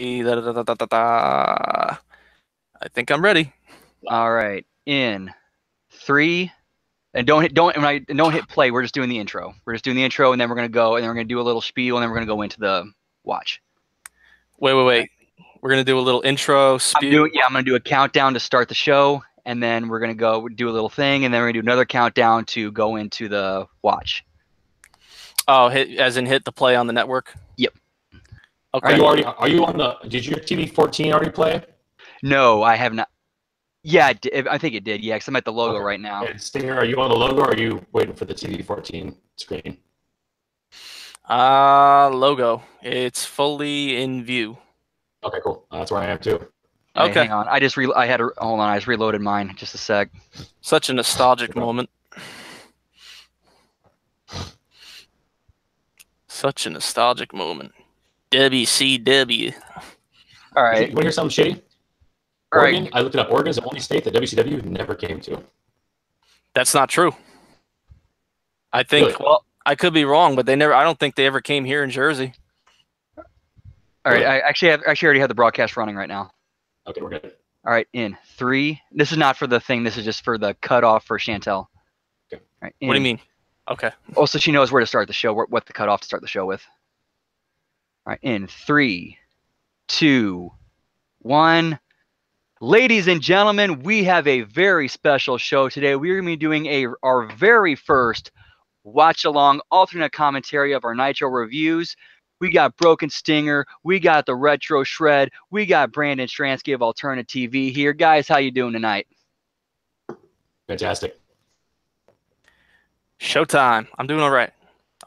I think I'm ready. All right, in 3, and don't hit play. We're just doing the intro. We're just doing the intro, and then we're gonna go, and then we're gonna do a little spiel, and then we're gonna go into the watch. Wait. We're gonna do a little intro spiel. I'm gonna do a countdown to start the show, and then we're gonna go do a little thing, and then we're gonna do another countdown to go into the watch. Oh, hit the play on the network. Yep. Okay. Are you on the? Did your TV 14 already play? No, I have not. Yeah, I think it did. Yeah, because I'm at the logo right now. And Stinger, are you on the logo, or are you waiting for the TV 14 screen? Logo. It's fully in view. Okay, cool. That's where I am too. Okay, Okay. hang on. I just hold on. I just reloaded mine. Just a sec. Such a nostalgic moment. Such a nostalgic moment. WCW. All right. You want to hear something shitty? All Oregon, right. I looked it up. Oregon's the only state that WCW never came to. That's not true. I think. Really? Well, I could be wrong, but I don't think they ever came here in Jersey. All right. Really? I actually already have the broadcast running right now. Okay, we're good. All right. In 3. This is not for the thing. This is just for the cutoff for Chantel. Okay. All right, What do you mean? Okay. Also, she knows where to start the show. What the cutoff to start the show with. All right. In 3, 2, 1. Ladies and gentlemen, we have a very special show today. We're going to be doing our very first watch-along alternate commentary of our Nitro reviews. We got Broken Stinger. We got the Retro Shred. We got Brandon Stransky of AlternaTV here. Guys, how you doing tonight? Fantastic. Showtime. I'm doing all right.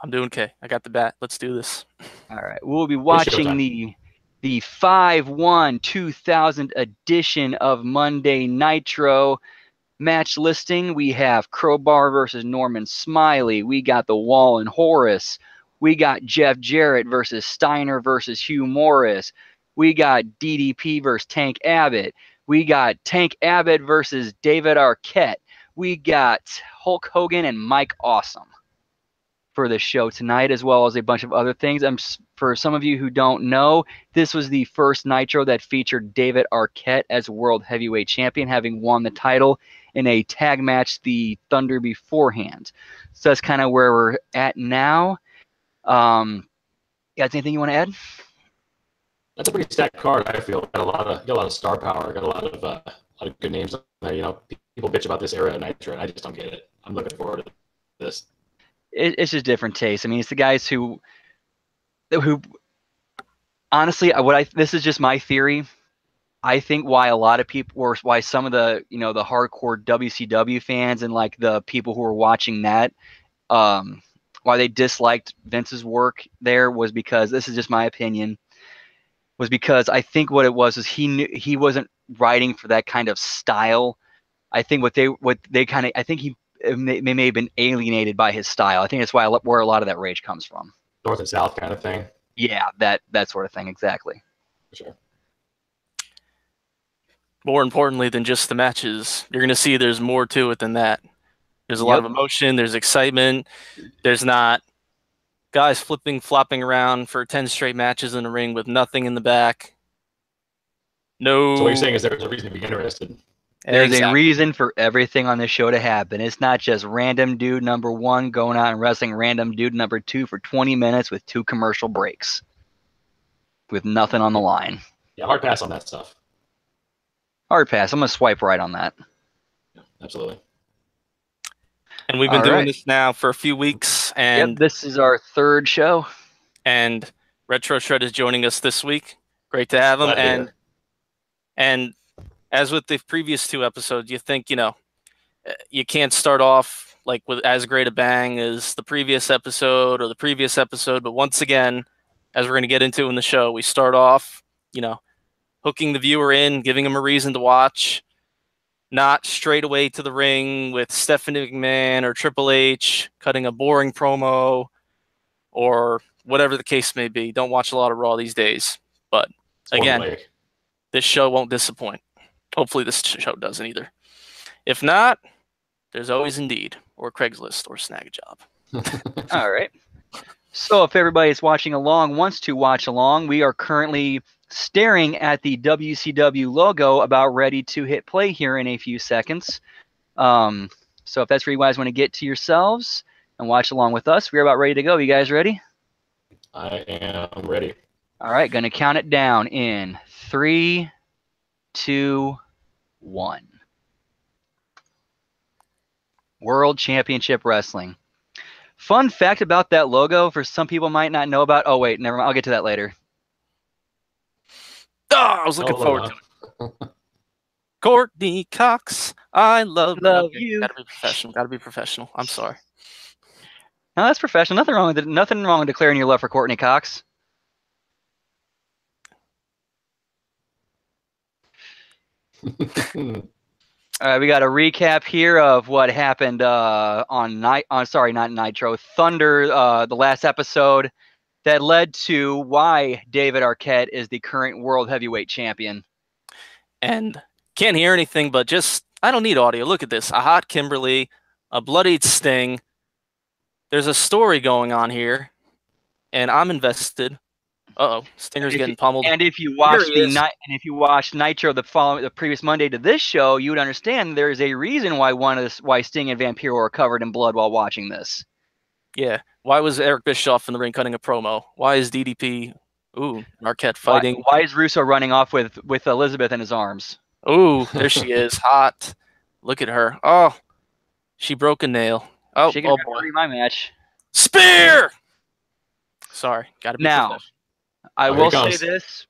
I'm doing okay. I got the bat. Let's do this. All right. We'll be watching the 5/1/2000 edition of Monday Nitro. Match listing, we have Crowbar versus Norman Smiley. We got The Wall and Horace. We got Jeff Jarrett versus Steiner versus Hugh Morris. We got DDP versus Tank Abbott. We got Tank Abbott versus David Arquette. We got Hulk Hogan and Mike Awesome for the show tonight, as well as a bunch of other things. For some of you who don't know, this was the first Nitro that featured David Arquette as World Heavyweight Champion, having won the title in a tag match the Thunder beforehand. So that's kind of where we're at now. You guys, anything you want to add? That's a pretty stacked card. I feel got a lot of star power. Got a lot of good names. People bitch about this era of Nitro, and I just don't get it. I'm looking forward to this. It's just different taste. I mean, it's the guys who honestly, this is just my theory. I think why a lot of people, or why some of the the hardcore WCW fans and like the people who were watching that, why they disliked Vince's work there was because, this is just my opinion, was because I think what it was is he wasn't writing for that kind of style. I think I think he may have been alienated by his style. I think that's where a lot of that rage comes from. North and South kind of thing. Yeah, that sort of thing, exactly. For sure. More importantly than just the matches, you're going to see there's more to it than that. There's a lot of emotion. There's excitement. There's not guys flopping around for 10 straight matches in the ring with nothing in the back. No. So what you're saying is there's a reason to be interested. There's a reason for everything on this show to happen. It's not just random dude number 1 going out and wrestling random dude number 2 for 20 minutes with 2 commercial breaks with nothing on the line. Yeah, hard pass on that stuff. Hard pass. I'm going to swipe right on that. Yeah, absolutely. And we've been doing this now for a few weeks. And this is our 3rd show. And Retro Shred is joining us this week. Great to have him. And as with the previous 2 episodes, you think, you can't start off like with as great a bang as the previous episode or the previous episode. But once again, as we're going to get into in the show, we start off, hooking the viewer in, giving them a reason to watch, not straight away to the ring with Stephanie McMahon or Triple H cutting a boring promo or whatever the case may be. Don't watch a lot of Raw these days. But again, this show won't disappoint. Hopefully this show doesn't either. If not, there's always Indeed or Craigslist or Snag a Job. All right. So if everybody's watching along, wants to watch along, we are currently staring at the WCW logo, about ready to hit play here in a few seconds. So if that's where you guys want to get to yourselves and watch along with us, we're about ready to go. You guys ready? I am ready. All right, going to count it down in 3, 2, 1. World Championship Wrestling. Fun fact about that logo, for some people might not know about. Oh, wait, never mind. I'll get to that later. Oh, I was looking forward to it. Courtney Cox, I love you. Gotta be professional. Gotta be professional. I'm sorry. No, that's professional. Nothing wrong with it. Nothing wrong with declaring your love for Courtney Cox. All right, we got a recap here of what happened on not Nitro, Thunder, the last episode that led to why David Arquette is the current World Heavyweight Champion. And can't hear anything, but just, I don't need audio. Look at this. A hot Kimberly, a bloodied Sting. There's a story going on here, and I'm invested. Uh-oh, Stinger's getting pummeled. And if you watch Nitro the previous Monday to this show, you would understand there is a reason why Sting and Vampiro are covered in blood while watching this. Yeah. Why was Eric Bischoff in the ring cutting a promo? Why is DDP Arquette fighting? Why is Russo running off with Elizabeth in his arms? Ooh, there she is, hot. Look at her. Oh, she broke a nail. Oh, she can referee my match. Spear. Sorry, gotta be now. I will say this.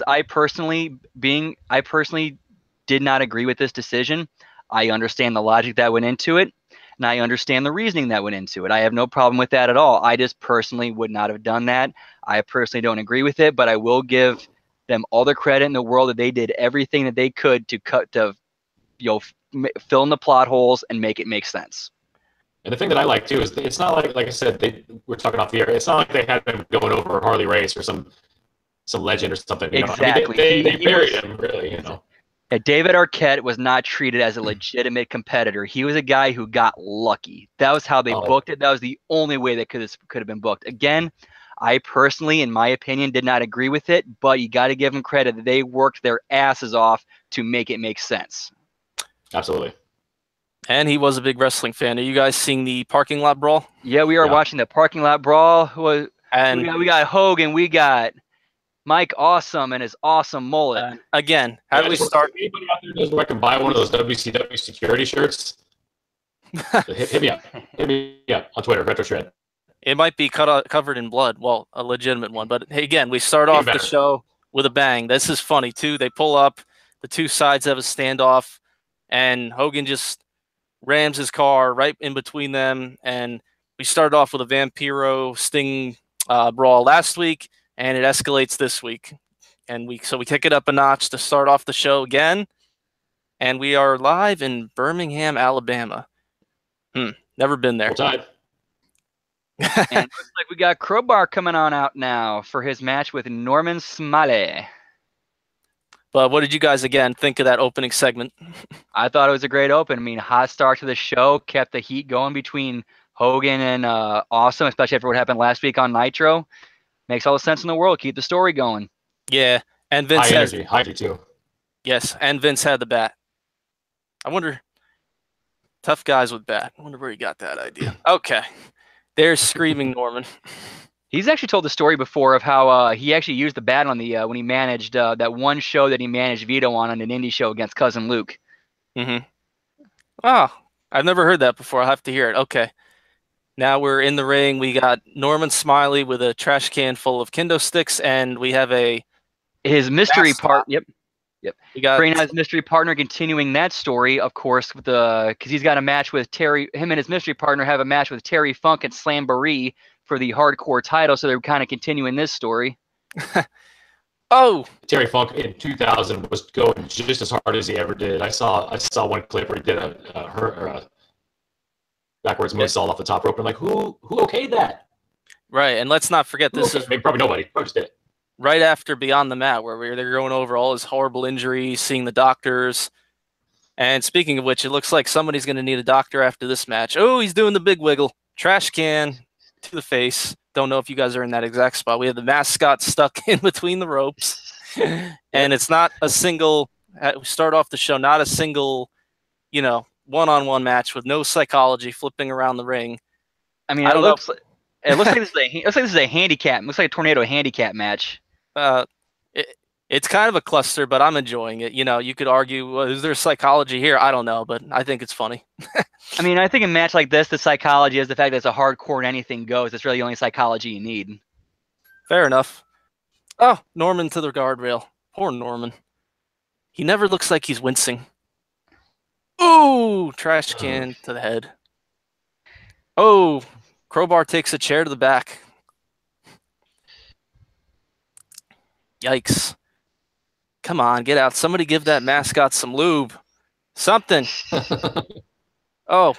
I personally did not agree with this decision. I understand the logic that went into it, and I understand the reasoning that went into it. I have no problem with that at all. I just personally would not have done that. I personally don't agree with it, but I will give them all the credit in the world that they did everything that they could to fill in the plot holes and make it make sense. And the thing that I like too is it's not like I said, we're talking off the air. It's not like they had him going over Harley Race or some legend or something. Exactly. They buried him, really. Yeah, David Arquette was not treated as a legitimate competitor. He was a guy who got lucky. That was how they booked it. That was the only way that could have been booked. Again, I personally, in my opinion, did not agree with it, but you got to give them credit that they worked their asses off to make it make sense. Absolutely. And he was a big wrestling fan. Are you guys seeing the parking lot brawl? Yeah, we are watching the parking lot brawl. And we got Hogan, we got Mike Awesome and his awesome mullet. Again, how do we start? Anybody out there knows where I can buy one of those WCW security shirts? hit me up. Hit me up on Twitter, Retro Shred. It might be covered in blood. Well, a legitimate one. But hey, again, we start off the show with a bang. This is funny, too. They pull up. The two sides have a standoff. And Hogan just rams his car right in between them. And we started off with a Vampiro Sting brawl last week. And it escalates this week. And so we take it up a notch to start off the show again. And we are live in Birmingham, Alabama. Never been there. And it looks like we got Crowbar coming on out now for his match with Norman Smiley. But what did you guys, again, think of that opening segment? I thought it was a great open. I mean, hot start to the show, kept the heat going between Hogan and Awesome, especially after what happened last week on Nitro. Makes all the sense in the world. Keep the story going. Yeah, and Vince high energy too. Yes, and Vince had the bat. I wonder, tough guys with bat. I wonder where he got that idea. Okay, there's Screaming Norman. He's actually told the story before of how he actually used the bat on the when he managed that one show that he managed Vito on an indie show against Cousin Luke. Mm-hmm. Oh, I've never heard that before. I'll have to hear it. Okay. Now we're in the ring. We got Norman Smiley with a trash can full of kendo sticks, and we have his mystery part. Yep. We got His mystery partner continuing that story, of course, with because he's got a match with Terry. Him and his mystery partner have a match with Terry Funk at Slamboree for the hardcore title, so they're kind of continuing this story. Oh, Terry Funk in 2000 was going just as hard as he ever did. I saw one clip where he did a backwards moonsault off the top rope. I'm like, who okayed that? Right, and let's not forget this is probably nobody. Probably just did it. Right after Beyond the Mat, where they're going over all his horrible injuries, seeing the doctors. And speaking of which, it looks like somebody's going to need a doctor after this match. Oh, he's doing the big wiggle. Trash can. to the face. Don't know if you guys are in that exact spot. We have the mascot stuck in between the ropes. And it's not a single, we start off the show, not a single, one-on-one match with no psychology flipping around the ring. I mean, it looks like this is a handicap. It looks like a tornado handicap match. It's kind of a cluster, but I'm enjoying it. You could argue, well, is there psychology here? I don't know, but I think it's funny. I mean, I think in a match like this, the psychology is the fact that it's a hardcore and anything goes. It's really the only psychology you need. Fair enough. Oh, Norman to the guardrail. Poor Norman. He never looks like he's wincing. Ooh, trash can to the head. Oh, Crowbar takes a chair to the back. Yikes. Come on, get out. Somebody give that mascot some lube. Something. Oh.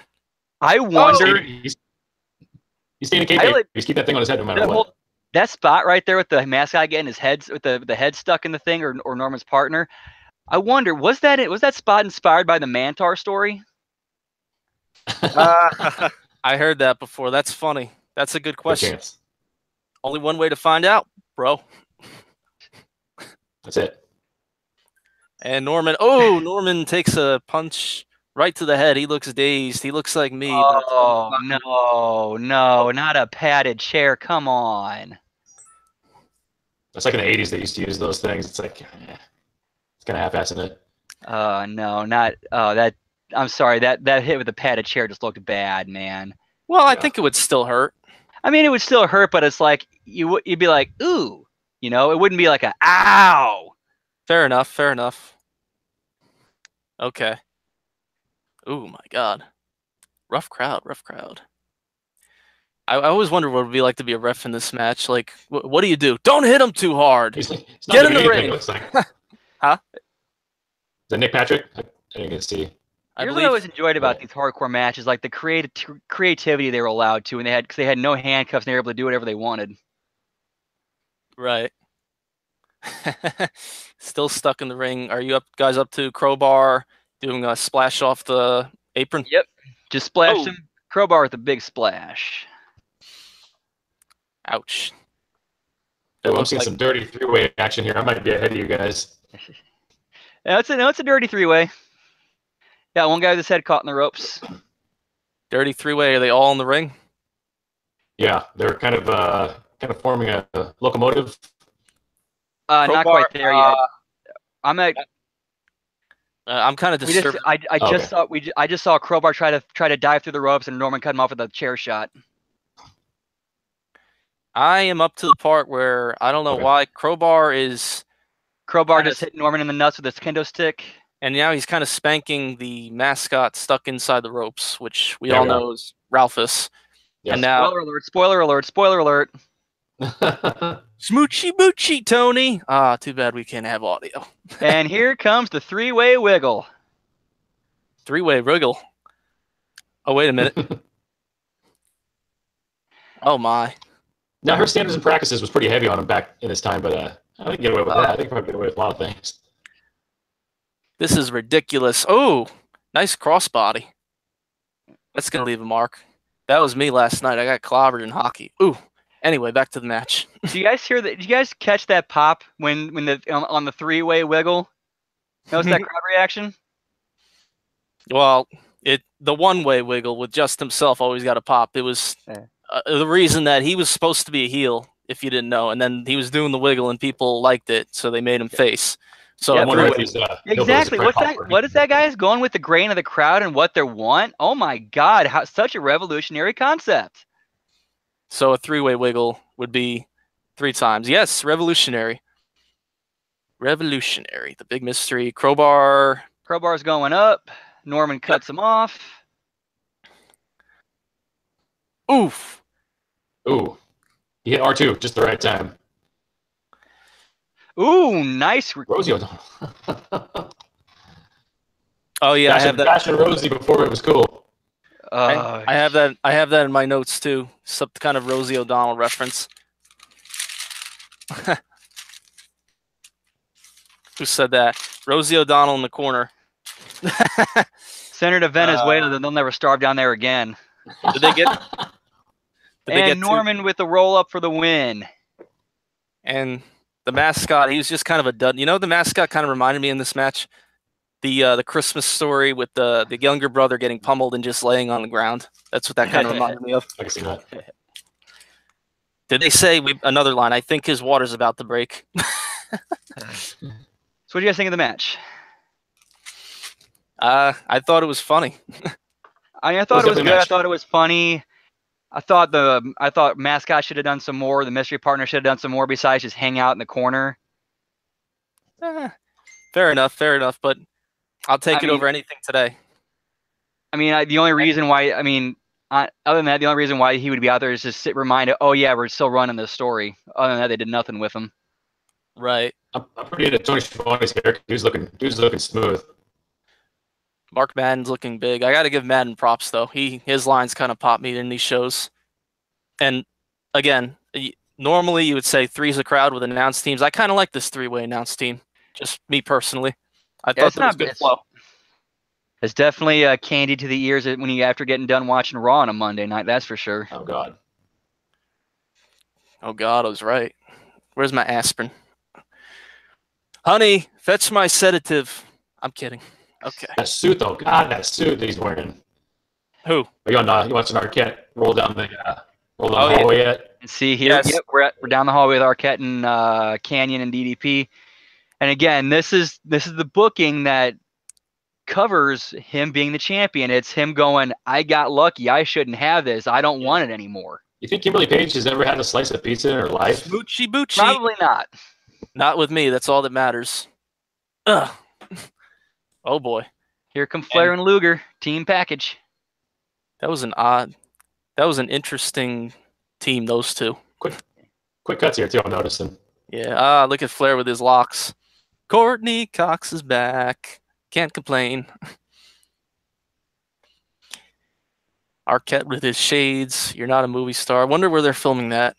I wonder. He's staying in kayfabe. He's keep that thing on his head no matter what. That spot right there with the mascot getting his head with the head stuck in the thing, or Norman's partner. I wonder, was that spot inspired by the Mantar story? I heard that before. That's funny. That's a good question. Only one way to find out, bro. That's it. And Norman takes a punch right to the head. He looks dazed. He looks like me. Oh, no, not a padded chair. Come on. It's like in the 80s they used to use those things. It's like, it's kind of half-assing it. No, not that. I'm sorry. That hit with the padded chair just looked bad, man. Well, I think it would still hurt. I mean, it would still hurt, but it's like you'd be like, ooh, it wouldn't be like a ow. Fair enough. Okay. Oh my God. Rough crowd. I always wonder what it would be like to be a ref in this match. Like, what do you do? Don't hit him too hard. Get in the ring. Huh? Is that Nick Patrick? I didn't get to see. Here's what I always enjoyed about these hardcore matches, like the creativity they were allowed to, and because they had no handcuffs, and they were able to do whatever they wanted. Right. Still stuck in the ring. Are you guys up to Crowbar doing a splash off the apron? Yep. Just splashed him. Crowbar with a big splash. Ouch. I'm seeing some dirty three-way action here. I might be ahead of you guys. Yeah, it's a dirty three-way. Yeah, one guy with his head caught in the ropes. Dirty three-way. Are they all in the ring? Yeah, they're kind of forming a locomotive. Not quite there yet. I'm kind of disturbed. I just saw Crowbar try to dive through the ropes, and Norman cut him off with a chair shot. I am up to the part where I don't know why Crowbar just hit Norman in the nuts with his kendo stick. And now he's kind of spanking the mascot stuck inside the ropes, which we all know is Ralphus. Yes. And now, spoiler alert. Smoochy boochy, Tony. Too bad we can't have audio. And here comes the three-way wiggle. Three-way wiggle. Oh, wait a minute. Oh, my. Now, her standards and practices was pretty heavy on him back in his time, but I didn't get away with that. I think I probably get away with a lot of things. This is ridiculous. Oh, nice crossbody. That's going to leave a mark. That was me last night. I got clobbered in hockey. Ooh. Anyway, back to the match. Did you guys hear that? Did you guys catch that pop when on the three-way wiggle? Notice that crowd reaction? Well, the one-way wiggle with just himself always got a pop. It was the reason that he was supposed to be a heel, if you didn't know, and then he was doing the wiggle and people liked it, so they made him face. So exactly. What is that guy going with the grain of the crowd and what they want? Oh my God! Such a revolutionary concept. So a three-way wiggle would be 3 times. Yes, revolutionary. The big mystery. Crowbar's going up. Norman cuts him off. Oof. Ooh. He hit R2 just the right time. Ooh, nice. Rosie O'Donnell. Oh yeah, I have that. Bash and Rosie before it was cool. I have that in my notes too. Some kind of Rosie O'Donnell reference. Who said that? Rosie O'Donnell in the corner. Senator of Venezuela, they'll never starve down there again. And Norman with the roll up for the win. And the mascot, he was just kind of a dud. You know, the mascot kind of reminded me in this match, the Christmas Story with the younger brother getting pummeled and just laying on the ground. That's what that kind of reminded me of. I can see that. Did they say another line? I think his water's about to break. So what do you guys think of the match? I thought it was funny. I thought it was good. I thought it was funny. I thought mascot should have done some more. The mystery partner should have done some more besides just hang out in the corner. Fair enough. But I'll take it over anything today. I mean, the only reason why, other than that, the only reason why he would be out there is just reminded, oh yeah, we're still running this story. Other than that, they did nothing with him. Right. I'm pretty into Tony Schiavone's hair. Dude's looking smooth. Mark Madden's looking big. I got to give Madden props though. His lines kind of pop me in these shows. And again, normally you would say three's a crowd with announced teams. I kind of like this three-way announced team. Just me personally. I thought that was good flow. It's definitely candy to the ears when you after getting done watching Raw on a Monday night. That's for sure. Oh God. Oh God, I was right. Where's my aspirin? Honey, fetch my sedative. I'm kidding. Okay. That suit though, God, that suit that he's wearing. Who? Are you watching Arquette roll down the hallway yet? And see here, yes. Yep, we're down the hallway with Arquette and Canyon and DDP. And again, this is the booking that covers him being the champion. It's him going, I got lucky. I shouldn't have this. I don't want it anymore. You think Kimberly Page has ever had a slice of pizza in her life? Smoochy boochie. Probably not. Not with me. That's all that matters. Ugh. Oh boy. Here come Flair and Luger. Team package. That was an interesting team, those two. Quick cuts here too, I'm noticing. Yeah. Look at Flair with his locks. Courtney Cox is back. Can't complain. Arquette with his shades. You're not a movie star. I wonder where they're filming that.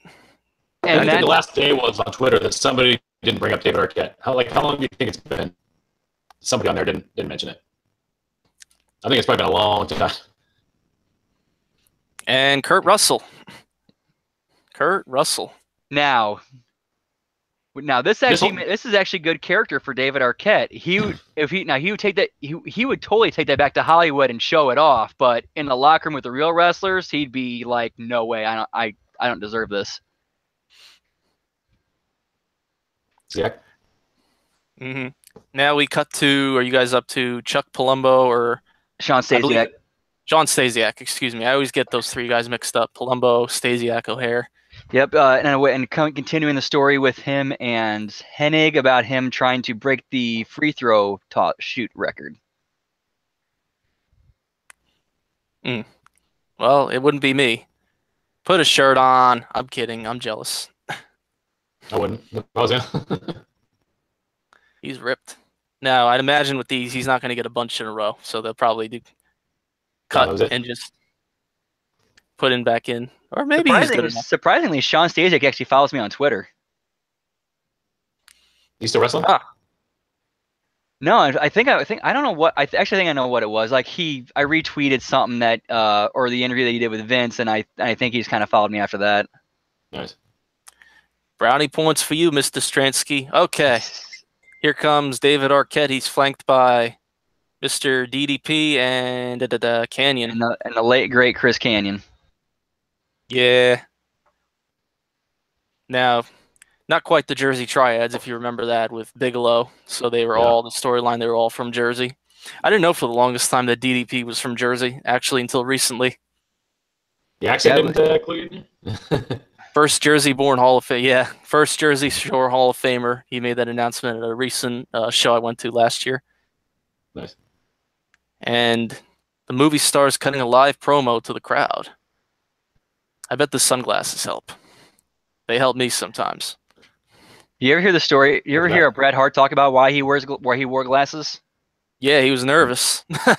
And I think the last day was on Twitter that somebody didn't bring up David Arquette. How long do you think it's been? Somebody on there didn't mention it. I think it's probably been a long time. And Kurt Russell. Now this is actually good character for David Arquette. He would take that he would totally take that back to Hollywood and show it off, but in the locker room with the real wrestlers, he'd be like, no way, I don't deserve this. Yeah. Mm-hmm. Now we cut to, are you guys up to Chuck Palumbo or Sean Stasiak? John Stasiak, excuse me. I always get those three guys mixed up. Palumbo, Stasiak, O'Hare. Yep, and continuing the story with him and Hennig about him trying to break the free throw shoot record. Well, it wouldn't be me. Put a shirt on. I'm kidding. I'm jealous. I wouldn't. I was He's ripped. No, I'd imagine with these, he's not going to get a bunch in a row, so they'll probably do cut and just put in back in. Or maybe surprisingly, Sean Stasiak actually follows me on Twitter. You still wrestling? No, I don't know what. I actually think I know what it was. Like I retweeted something that, or the interview that he did with Vince, and I think he's kind of followed me after that. Nice. Brownie points for you, Mr. Stransky. Okay, here comes David Arquette. He's flanked by Mr. DDP and Canyon, and the late great Chris Canyon. Yeah. Now, not quite the Jersey Triads, if you remember that, with Bigelow. So they were all, the storyline, they were all from Jersey. I didn't know for the longest time that DDP was from Jersey, actually, until recently. The accent didn't include you? First Jersey-born Hall of Fame, yeah. First Jersey Shore Hall of Famer. He made that announcement at a recent show I went to last year. Nice. And the movie star's cutting a live promo to the crowd. I bet the sunglasses help. They help me sometimes. You ever hear the story? You ever hear Bret Hart talk about why he wore glasses? Yeah, he was nervous. Is that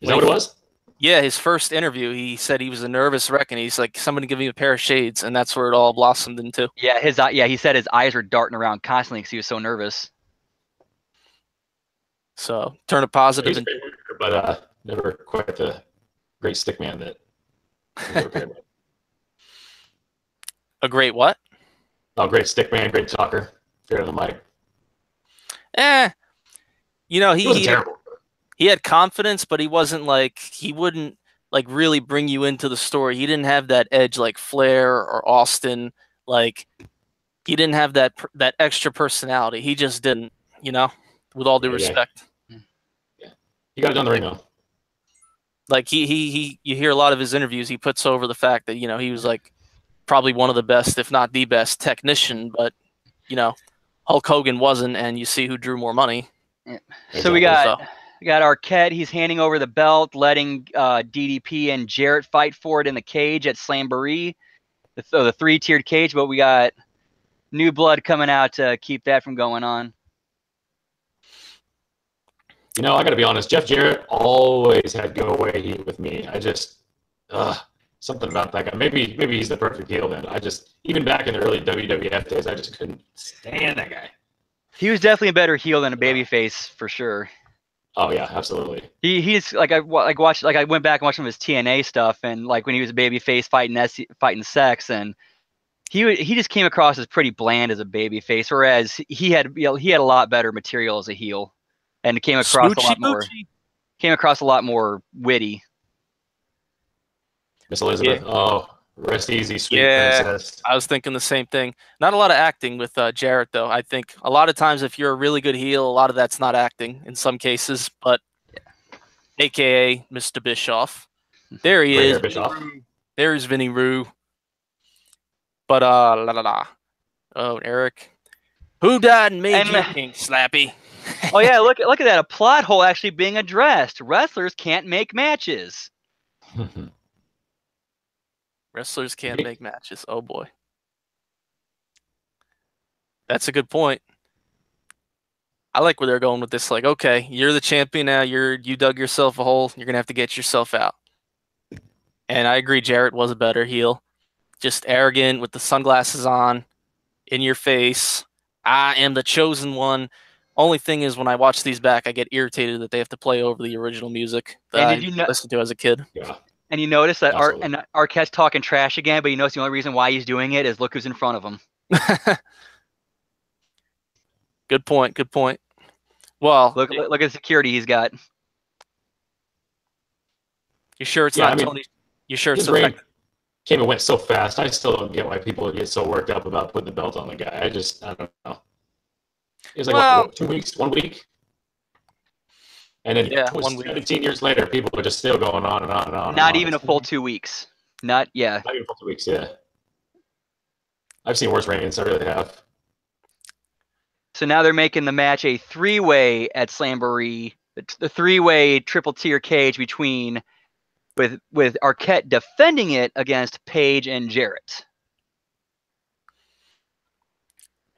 what it was? Yeah, his first interview, he said he was a nervous wreck, and he's like, somebody give me a pair of shades, and that's where it all blossomed into. Yeah, he said his eyes were darting around constantly because he was so nervous. So turn a positive. But never quite the great stick man that. A great what? Oh, great stick man, great talker. Fair to the mic. You know, He wasn't terrible. He had confidence, but he wasn't like, he wouldn't like really bring you into the story. He didn't have that edge like Flair or Austin. Like, he didn't have that extra personality. He just didn't, you know, with all due respect. Yeah. He got it done the ring though. Like you hear a lot of his interviews, he puts over the fact that, you know, he was like probably one of the best, if not the best technician, but, you know, Hulk Hogan wasn't, and you see who drew more money. Yeah. So we got Arquette. He's handing over the belt, letting DDP and Jarrett fight for it in the cage at Slamboree, the three-tiered cage. But we got new blood coming out to keep that from going on. You know, I got to be honest. Jeff Jarrett always had go away heat with me. I just, something about that guy. Maybe he's the perfect heel then. Even back in the early WWF days, I just couldn't stand that guy. He was definitely a better heel than a babyface for sure. Oh yeah, absolutely. He's like I went back and watched some of his TNA stuff, and like when he was a babyface fighting Sex, and he just came across as pretty bland as a babyface, whereas he had a lot better material as a heel, and came across a lot more witty. Miss Elizabeth, oh, rest easy, sweet princess. I was thinking the same thing. Not a lot of acting with Jarrett, though. I think a lot of times if you're a really good heel, a lot of that's not acting in some cases, but AKA Mr. Bischoff. There he is. There's Vinny Roo. But, oh, Eric. Who died and made you King Slappy? Oh, yeah, look at that. A plot hole actually being addressed. Wrestlers can't make matches. Wrestlers can't make matches. Oh, boy. That's a good point. I like where they're going with this. Like, okay, you're the champion now. You dug yourself a hole. You're going to have to get yourself out. And I agree, Jarrett was a better heel. Just arrogant with the sunglasses on, in your face. I am the chosen one. Only thing is, when I watch these back, I get irritated that they have to play over the original music that I listened to as a kid. Yeah. And you notice that Arquette's talking trash again, but you notice the only reason why he's doing it is look who's in front of him. Good point. Good point. Well, look at the security he's got. You sure it's not Tony? You sure it's the came and went so fast. I still don't get why people get so worked up about putting the belt on the guy. I don't know. It was like 2 weeks, 1 week. And then 17 years later, people are just still going on and on and on. Not even a full 2 weeks. Not even a full 2 weeks, yeah. I've seen worse reigns, I really have. So now they're making the match a three-way at Slamboree. The three-way triple-tier cage with Arquette defending it against Page and Jarrett.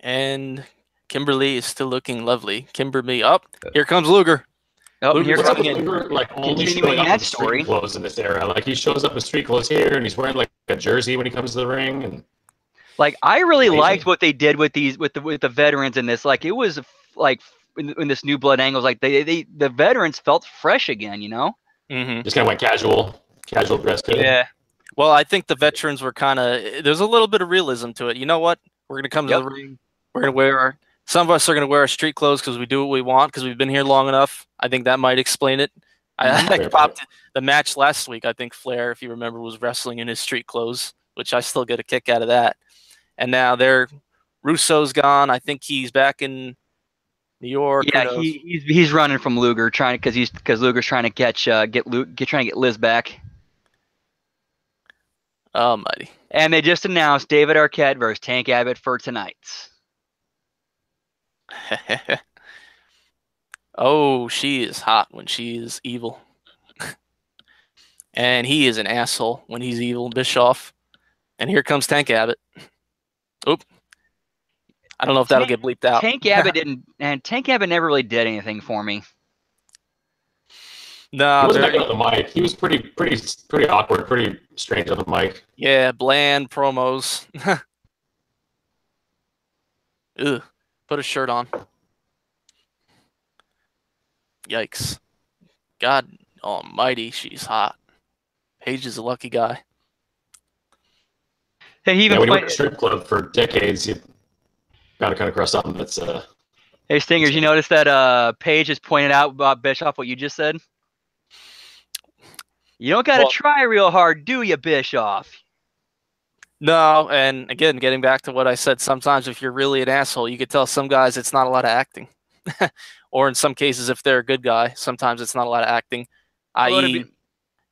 And Kimberly is still looking lovely. Kimberly up. Here comes Luger. Oh, here's Luger, like only showing up in street clothes in this era. Like he shows up in street clothes here, and he's wearing like a jersey when he comes to the ring. And like I really liked what they did with the veterans in this. Like it was like in this new blood angles, like the veterans felt fresh again. You know, just kind of went casual dress code. Yeah. Well, I think the veterans were kind of. There's a little bit of realism to it. You know what? We're gonna come to the ring. We're gonna wear some of us are going to wear our street clothes because we do what we want because we've been here long enough. I think that might explain it. I popped the match last week. I think Flair, if you remember, was wrestling in his street clothes, which I still get a kick out of that. And now Russo's gone. I think he's back in New York. Yeah, he's running from Luger because Luger's trying to get Liz back. Almighty. And they just announced David Arquette versus Tank Abbott for tonight. Oh, she is hot when she is evil. And he is an asshole when he's evil, Bischoff. And here comes Tank Abbott. Oop. I don't know if that'll get bleeped out. Tank Abbott never really did anything for me. No, he wasn't that good on the mic. He was pretty awkward, pretty strange on the mic. Yeah, bland promos. Ugh. Put a shirt on. Yikes. God almighty, she's hot. Paige is a lucky guy. Hey, he even when you work at a strip club for decades, you got to come across something that's. Hey, Stingers, you notice that Paige has pointed out about Bischoff what you just said? You don't got to try real hard, do you, Bischoff? No, and again, getting back to what I said, sometimes if you're really an asshole, you could tell some guys it's not a lot of acting. Or in some cases, if they're a good guy, sometimes it's not a lot of acting. I.e.,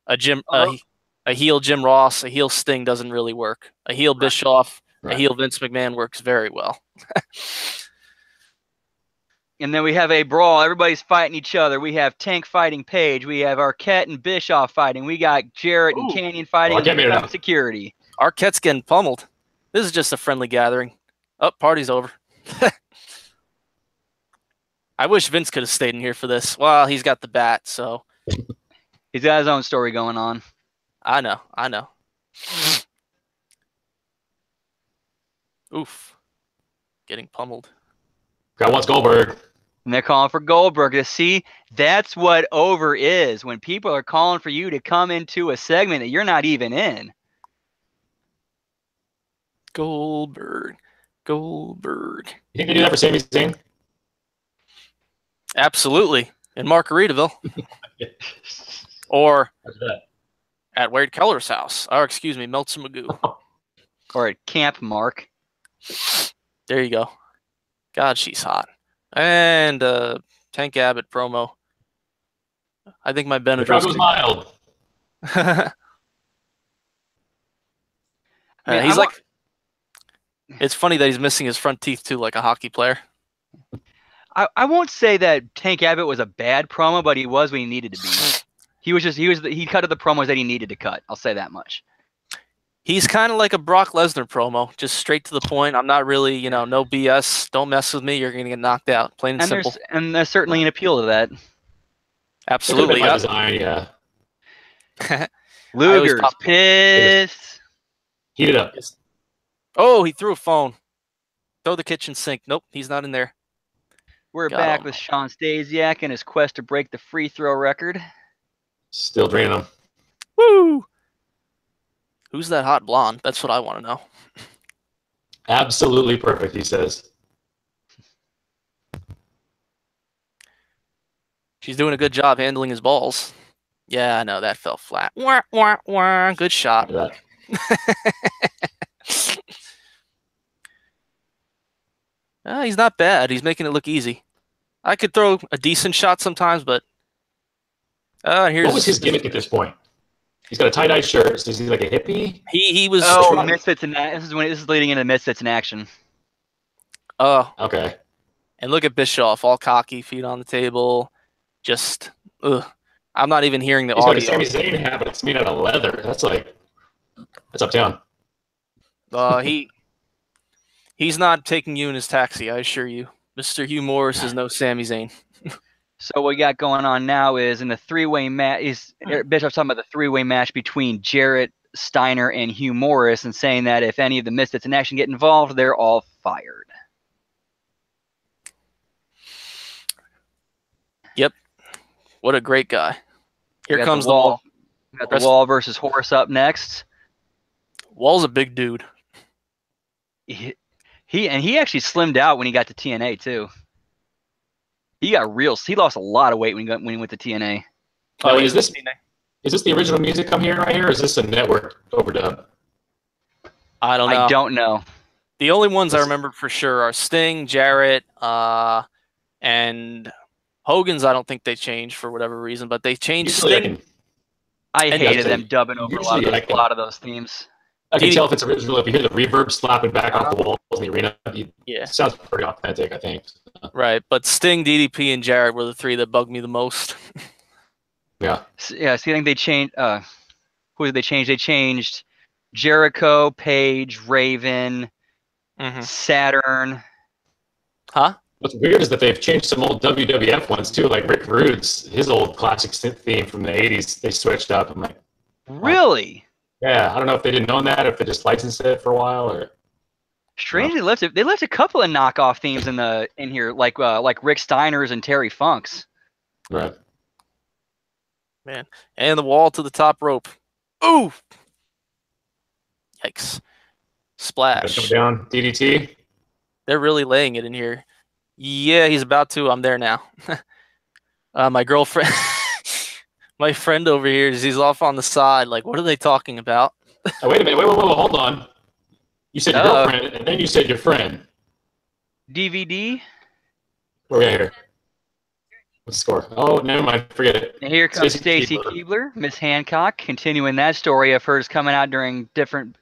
a heel Jim Ross, a heel Sting doesn't really work. A heel Bischoff, a heel Vince McMahon works very well. And then we have a brawl. Everybody's fighting each other. We have Tank fighting Paige. We have Arquette and Bischoff fighting. We got Jarrett and Canyon fighting. And security. Arquette's getting pummeled. This is just a friendly gathering. Oh, party's over. I wish Vince could have stayed in here for this. Well, he's got the bat, so. He's got his own story going on. I know. Oof. Getting pummeled. Got wants Goldberg. And they're calling for Goldberg. To see, that's what over is. When people are calling for you to come into a segment that you're not even in. Goldberg. You think they do that for Sami Zayn? Absolutely. In Margaritaville. Or at Wade Keller's house. Or, excuse me, Meltzer Magoo. Or at Camp Mark. There you go. God, she's hot. And Tank Abbott promo. I think my Benadryl was mild. He's like... It's funny that he's missing his front teeth, too, like a hockey player. I won't say that Tank Abbott was a bad promo, but he was what he needed to be. He cut the promos that he needed to cut. I'll say that much. He's kind of like a Brock Lesnar promo, just straight to the point. I'm not really, no BS. Don't mess with me. You're going to get knocked out. Plain and simple. And there's certainly an appeal to that. Absolutely. By design, yeah. Luger's pissed. Heat it up. Oh, he threw a phone. Throw the kitchen sink. Nope, he's not in there. We're back with Sean Stasiak and his quest to break the free throw record. Still draining him. Woo! Who's that hot blonde? That's what I want to know. Absolutely perfect, he says. She's doing a good job handling his balls. Yeah, I know, that fell flat. Wah, wah, wah. Good shot. He's not bad. He's making it look easy. I could throw a decent shot sometimes, but here's what was his gimmick at this point? He's got a tie-dye shirt. Is he like a hippie? He was. Misfits in that. This is leading into Misfits in action. Oh, okay. And look at Bischoff, all cocky, feet on the table, just. I'm not even hearing the audio. He's got a Sami Zayn hat, but it's made out of leather. That's uptown. He's not taking you in his taxi, I assure you. Mr. Hugh Morris is no Sami Zayn. So what we got going on now is in the three-way match. Bischoff's talking about the three-way match between Jarrett, Steiner, and Hugh Morris, and saying that if any of the Misfits in action get involved, they're all fired. Yep. What a great guy. Here comes the Wall. We got the Wall versus Horace up next. Wall's a big dude. He actually slimmed out when he got to TNA too. He lost a lot of weight when he went to TNA. Oh, is this the original music I'm hearing right here, or is this a network overdub? I don't know. I don't know. The only ones I remember for sure are Sting, Jarrett, and Hogan's. I don't think they changed for whatever reason, but they changed Sting. I hated them dubbing over a lot of those themes. I can tell if it's original. If you hear the reverb slapping back off the walls in the arena, it sounds pretty authentic, I think. Right, but Sting, DDP, and Jarrett were the three that bugged me the most. Yeah. Yeah, so I think they changed. Who did they change? They changed Jericho, Page, Raven, Saturn. Huh? What's weird is that they've changed some old WWF ones too, like Rick Rude's, his old classic synth theme from the 80s. They switched up. I'm like, really? Yeah, I don't know if they didn't own that, if they just licensed it for a while, or. Strangely, they left a couple of knockoff themes in here, like Rick Steiner's and Terry Funk's. Right. Man, and the Wall to the top rope. Ooh. Yikes. Splash. Come down, DDT. They're really laying it in here. Yeah, he's about to. I'm there now. My girlfriend, my friend over here, he's off on the side. Like, what are they talking about? Oh, wait a minute. Wait, hold on. You said your girlfriend, and then you said your friend. DVD. Where are we at here? What's the score? Oh, never mind. Forget it. And here comes Stacy Keebler, Miss Hancock, continuing that story of hers coming out during different.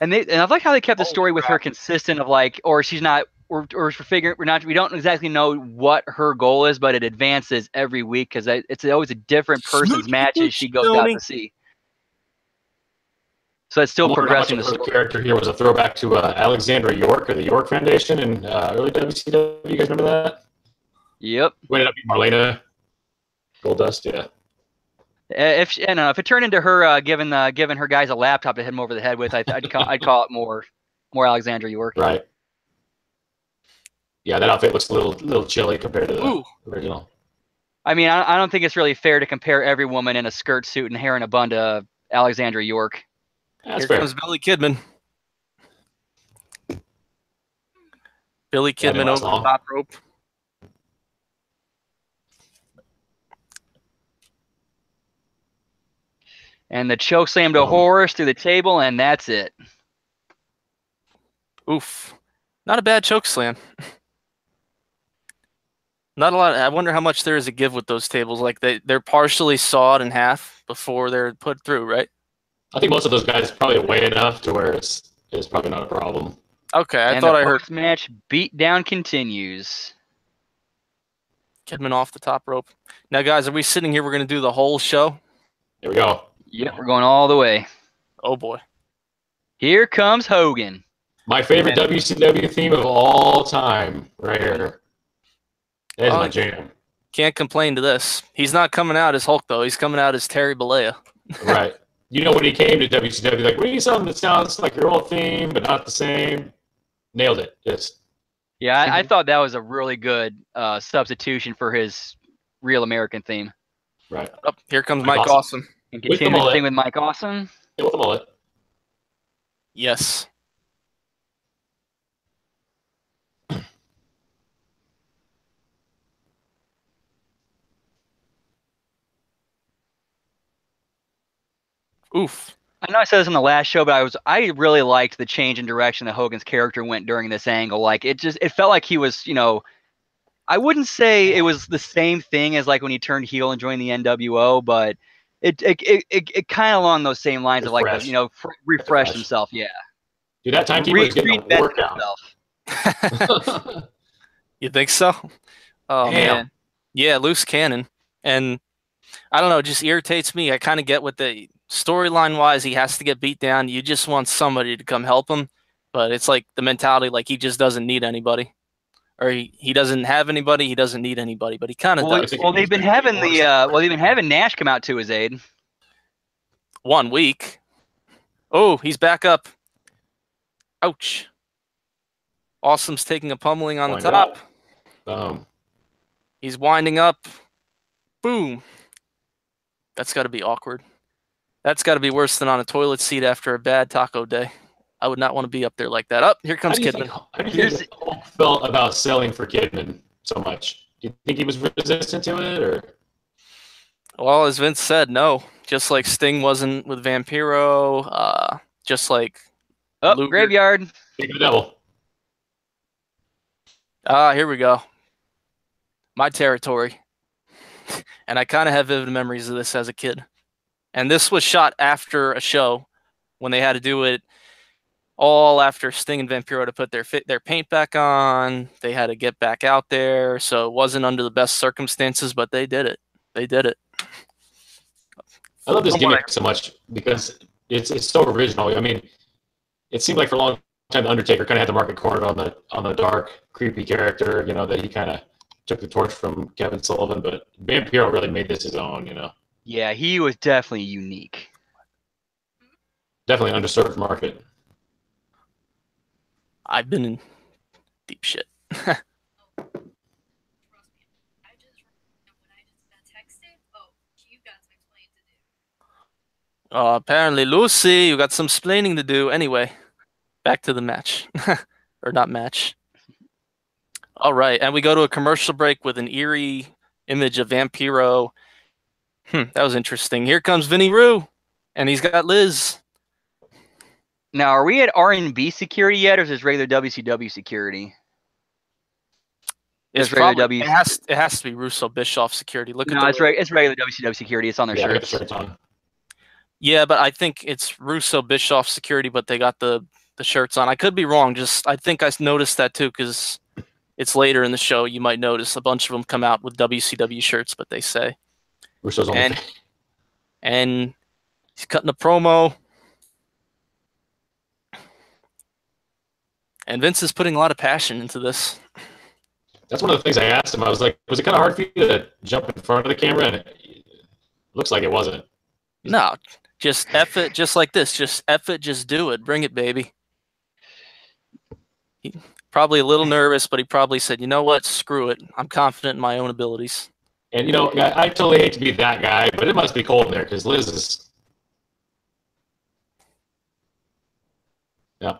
And I like how they kept the story with her consistent of like, or she's not, or we're figuring we don't exactly know what her goal is, but it advances every week because it's always a different person's matches she goes out to see. So it's still progressing the story. Her character here was a throwback to Alexandra York or the York Foundation in early WCW. You guys remember that? Yep. Who ended up being Marlena Goldust, yeah. If it turned into her giving her guys a laptop to hit them over the head with, I'd call it more Alexandra York. Right. Yeah, that outfit looks a little chilly compared to the original. I mean, I don't think it's really fair to compare every woman in a skirt suit and hair in a bun to Alexandra York. That's Here comes Billy Kidman. Billy Kidman over the top rope. And the choke slam to Horace through the table, and that's it. Oof. Not a bad choke slam. Not a lot. I wonder how much there is a give with those tables. Like they're partially sawed in half before they're put through, right? I think most of those guys probably weigh enough to where it's probably not a problem. Okay, I thought I heard. Match beatdown continues. Kidman off the top rope. Now, guys, are we sitting here? We're going to do the whole show? Here we go. Yep, we're going all the way. Oh, boy. Here comes Hogan. My favorite WCW theme of all time, right here. That is my jam. Can't complain to this. He's not coming out as Hulk, though. He's coming out as Terry Bollea. Right. You know, when he came to WCW, like, we need something that sounds like your old theme, but not the same. Nailed it. Just. Yeah, I thought that was a really good substitution for his real American theme. Right. Oh, here comes Mike Awesome. And continue the thing with Mike Awesome. Yeah, with the mullet. Yes. Oof. I know I said this in the last show, but I really liked the change in direction that Hogan's character went during this angle. Like it felt like he was, I wouldn't say it was the same thing as like when he turned heel and joined the NWO, but it kind of along those same lines of like, refresh himself. Yeah. Dude, that time he was getting a workout. You think so? Oh, man. Yeah, loose cannon. And I don't know, it just irritates me. I kind of get what the storyline-wise, he has to get beat down. You just want somebody to come help him. But it's like the mentality, like he just doesn't need anybody. Or he doesn't have anybody, he doesn't need anybody. But he kind of does. Well, they've been having Nash come out to his aid. 1 week. Oh, he's back up. Ouch. Awesome's taking a pummeling on the top. Boom. He's winding up. Boom. That's got to be awkward. That's got to be worse than on a toilet seat after a bad taco day. I would not want to be up there like that. Up, here comes Kidman. How do you think Hulk felt about selling for Kidman so much? Do you think he was resistant to it, or? Well, as Vince said, no. Just like Sting wasn't with Vampiro. Just like. Luger. Graveyard. Kick of the devil. Here we go. My territory. And I kind of have vivid memories of this as a kid. And this was shot after a show when they had to do it all after Sting and Vampiro to put their paint back on. They had to get back out there. So it wasn't under the best circumstances, but they did it. They did it. I love this gimmick so much because it's so original. I mean, it seemed like for a long time the Undertaker kind of had the market cornered on the dark, creepy character, that he kind of took the torch from Kevin Sullivan, but Vampiro really made this his own, Yeah, he was definitely unique. Definitely an underserved market. I've been in deep shit. Apparently, Lucy, you got some splaining to do. Anyway, back to the match. Or not match. All right, and we go to a commercial break with an eerie image of Vampiro. That was interesting. Here comes Vinny Roo, and he's got Liz. Now, are we at R&B security yet, or is this regular WCW security? It's probably, it has to be Russo Bischoff security. Look at it's regular WCW security. It's on their shirts. Yeah, but I think it's Russo Bischoff security, but they got the shirts on. I could be wrong. I think I noticed that too, because it's later in the show. You might notice a bunch of them come out with WCW shirts, but they say Russo's on and he's cutting a promo. And Vince is putting a lot of passion into this. That's one of the things I asked him. I was like, was it kind of hard for you to jump in front of the camera? And it looks like it wasn't. No, just F it, just like this. Just F it, just do it. Bring it, baby. He probably a little nervous, but he probably said, you know what? Screw it. I'm confident in my own abilities. And, you know, I totally hate to be that guy, but it must be cold in there because Liz is... Yeah.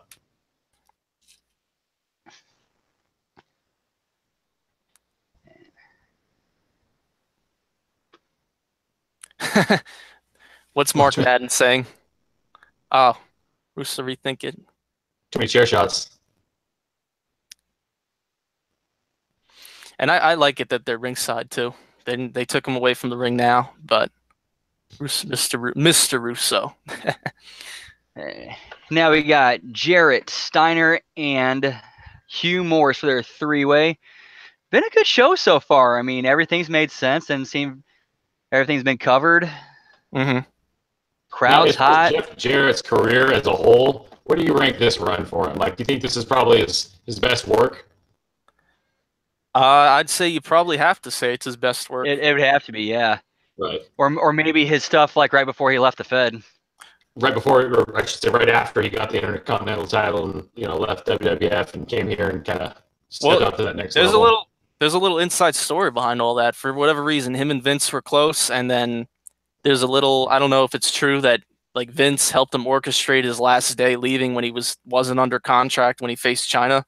What's Mark Madden saying? Oh, Russo rethink it. Too many chair shots. And I like it that they're ringside too. They took him away from the ring now, but Mr. Russo. Now we got Jarrett, Steiner, and Hugh Morris for their three-way. Been a good show so far. I mean, everything's made sense and everything's been covered. Mm-hmm. Crowd's hot. Jeff Jarrett's career as a whole, where do you rank this run for him? Like, do you think this is probably his best work? I'd say you probably have to say it's his best work. It would have to be, yeah. Right. Or maybe his stuff like right before he left the Fed. Right before, or I should say right after he got the Intercontinental title and, you know, left WWF and came here and kind of stepped up to that next level. There's a little inside story behind all that. For whatever reason, him and Vince were close, and then there's a little, I don't know if it's true that like Vince helped him orchestrate his last day leaving when he wasn't under contract when he faced China.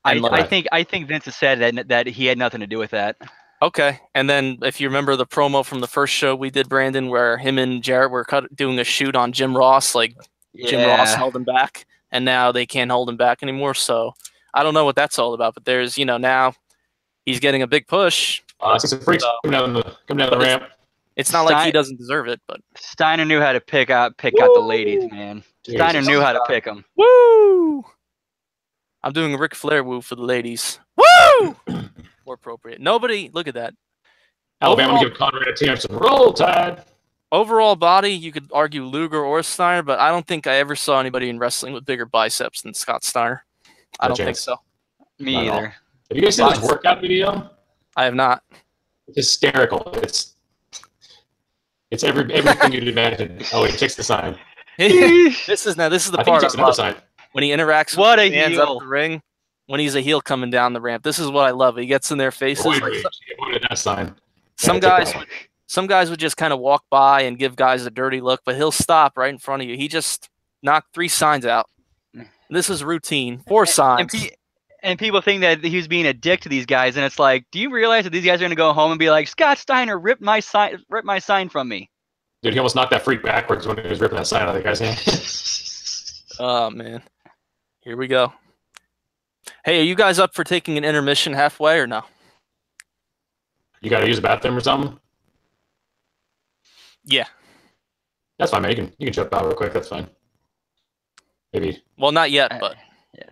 I think Vince has said that he had nothing to do with that. Okay, and then if you remember the promo from the first show we did, Brandon, where him and Jarrett were doing a shoot on Jim Ross, Jim Ross held him back, and now they can't hold him back anymore. So I don't know what that's all about, but there's, you know, now he's getting a big push. It's a freak coming down the ramp. It's not like he doesn't deserve it, but Steiner knew how to pick out the ladies, man. Jesus. Steiner knew how to pick them. Woo! I'm doing a Ric Flair woo for the ladies. Woo! More appropriate. Nobody, look at that. Alabama give Conrad a chance and roll tide. Overall body, you could argue Luger or Steiner, but I don't think I ever saw anybody in wrestling with bigger biceps than Scott Steiner. I don't think so. Me either. Have you guys seen this workout video? I have not. It's hysterical. It's everything you'd imagine. Oh, he takes the sign. This is the part I love. Sign. When he interacts with the fans up the ring, when he's a heel coming down the ramp. This is what I love. He gets in their faces. That sign. Some guys would just kind of walk by and give guys a dirty look, but he'll stop right in front of you. He just knocked 3 signs out. This is routine. 4 signs. And people think that he was being a dick to these guys, and it's like, do you realize that these guys are going to go home and be like, Scott Steiner ripped my sign from me? Dude, he almost knocked that freak backwards when he was ripping that sign out of the guy's hand. Oh, man. Here we go. Hey, are you guys up for taking an intermission halfway or no? You got to use a bathroom or something? Yeah. That's fine, man. You can jump out real quick. That's fine. Maybe. Well, not yet, but. Yeah.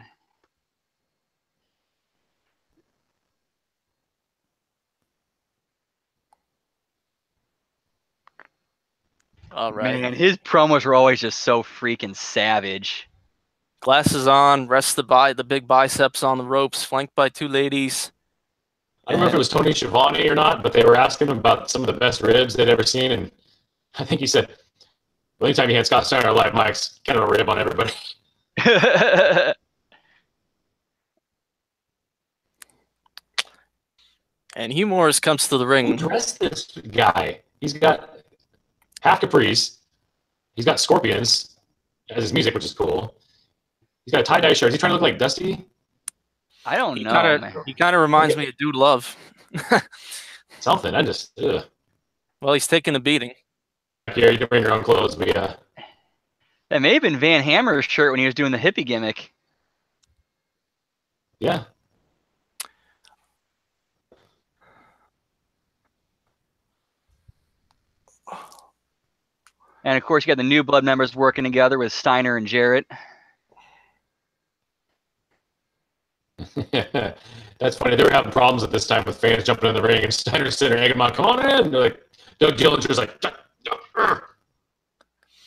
All right. Man, his promos were always just so freaking savage. Glasses on, rest the big biceps on the ropes, flanked by 2 ladies. I don't remember if it was Tony Schiavone or not, but they were asking him about some of the best ribs they'd ever seen, and I think he said, well, anytime he had Scott Steiner live mics, kind of a rib on everybody. And Hugh Morris comes to the ring. Who dressed this guy? He's got half capris, He's got scorpions as his music, which is cool. He's got a tie-dye shirt. Is he trying to look like Dusty? I don't know. He kind of reminds me of Dude Love. Something. I just. Ugh. Well, he's taking a beating. Yeah, you can bring your own clothes, but yeah. That may have been Van Hammer's shirt when he was doing the hippie gimmick. Yeah. And of course, you got the New Blood members working together with Steiner and Jarrett. That's funny. They were having problems at this time with fans jumping in the ring, and Steiner's sitting there egging them on, come on in. They're like, Doug Dillinger's like,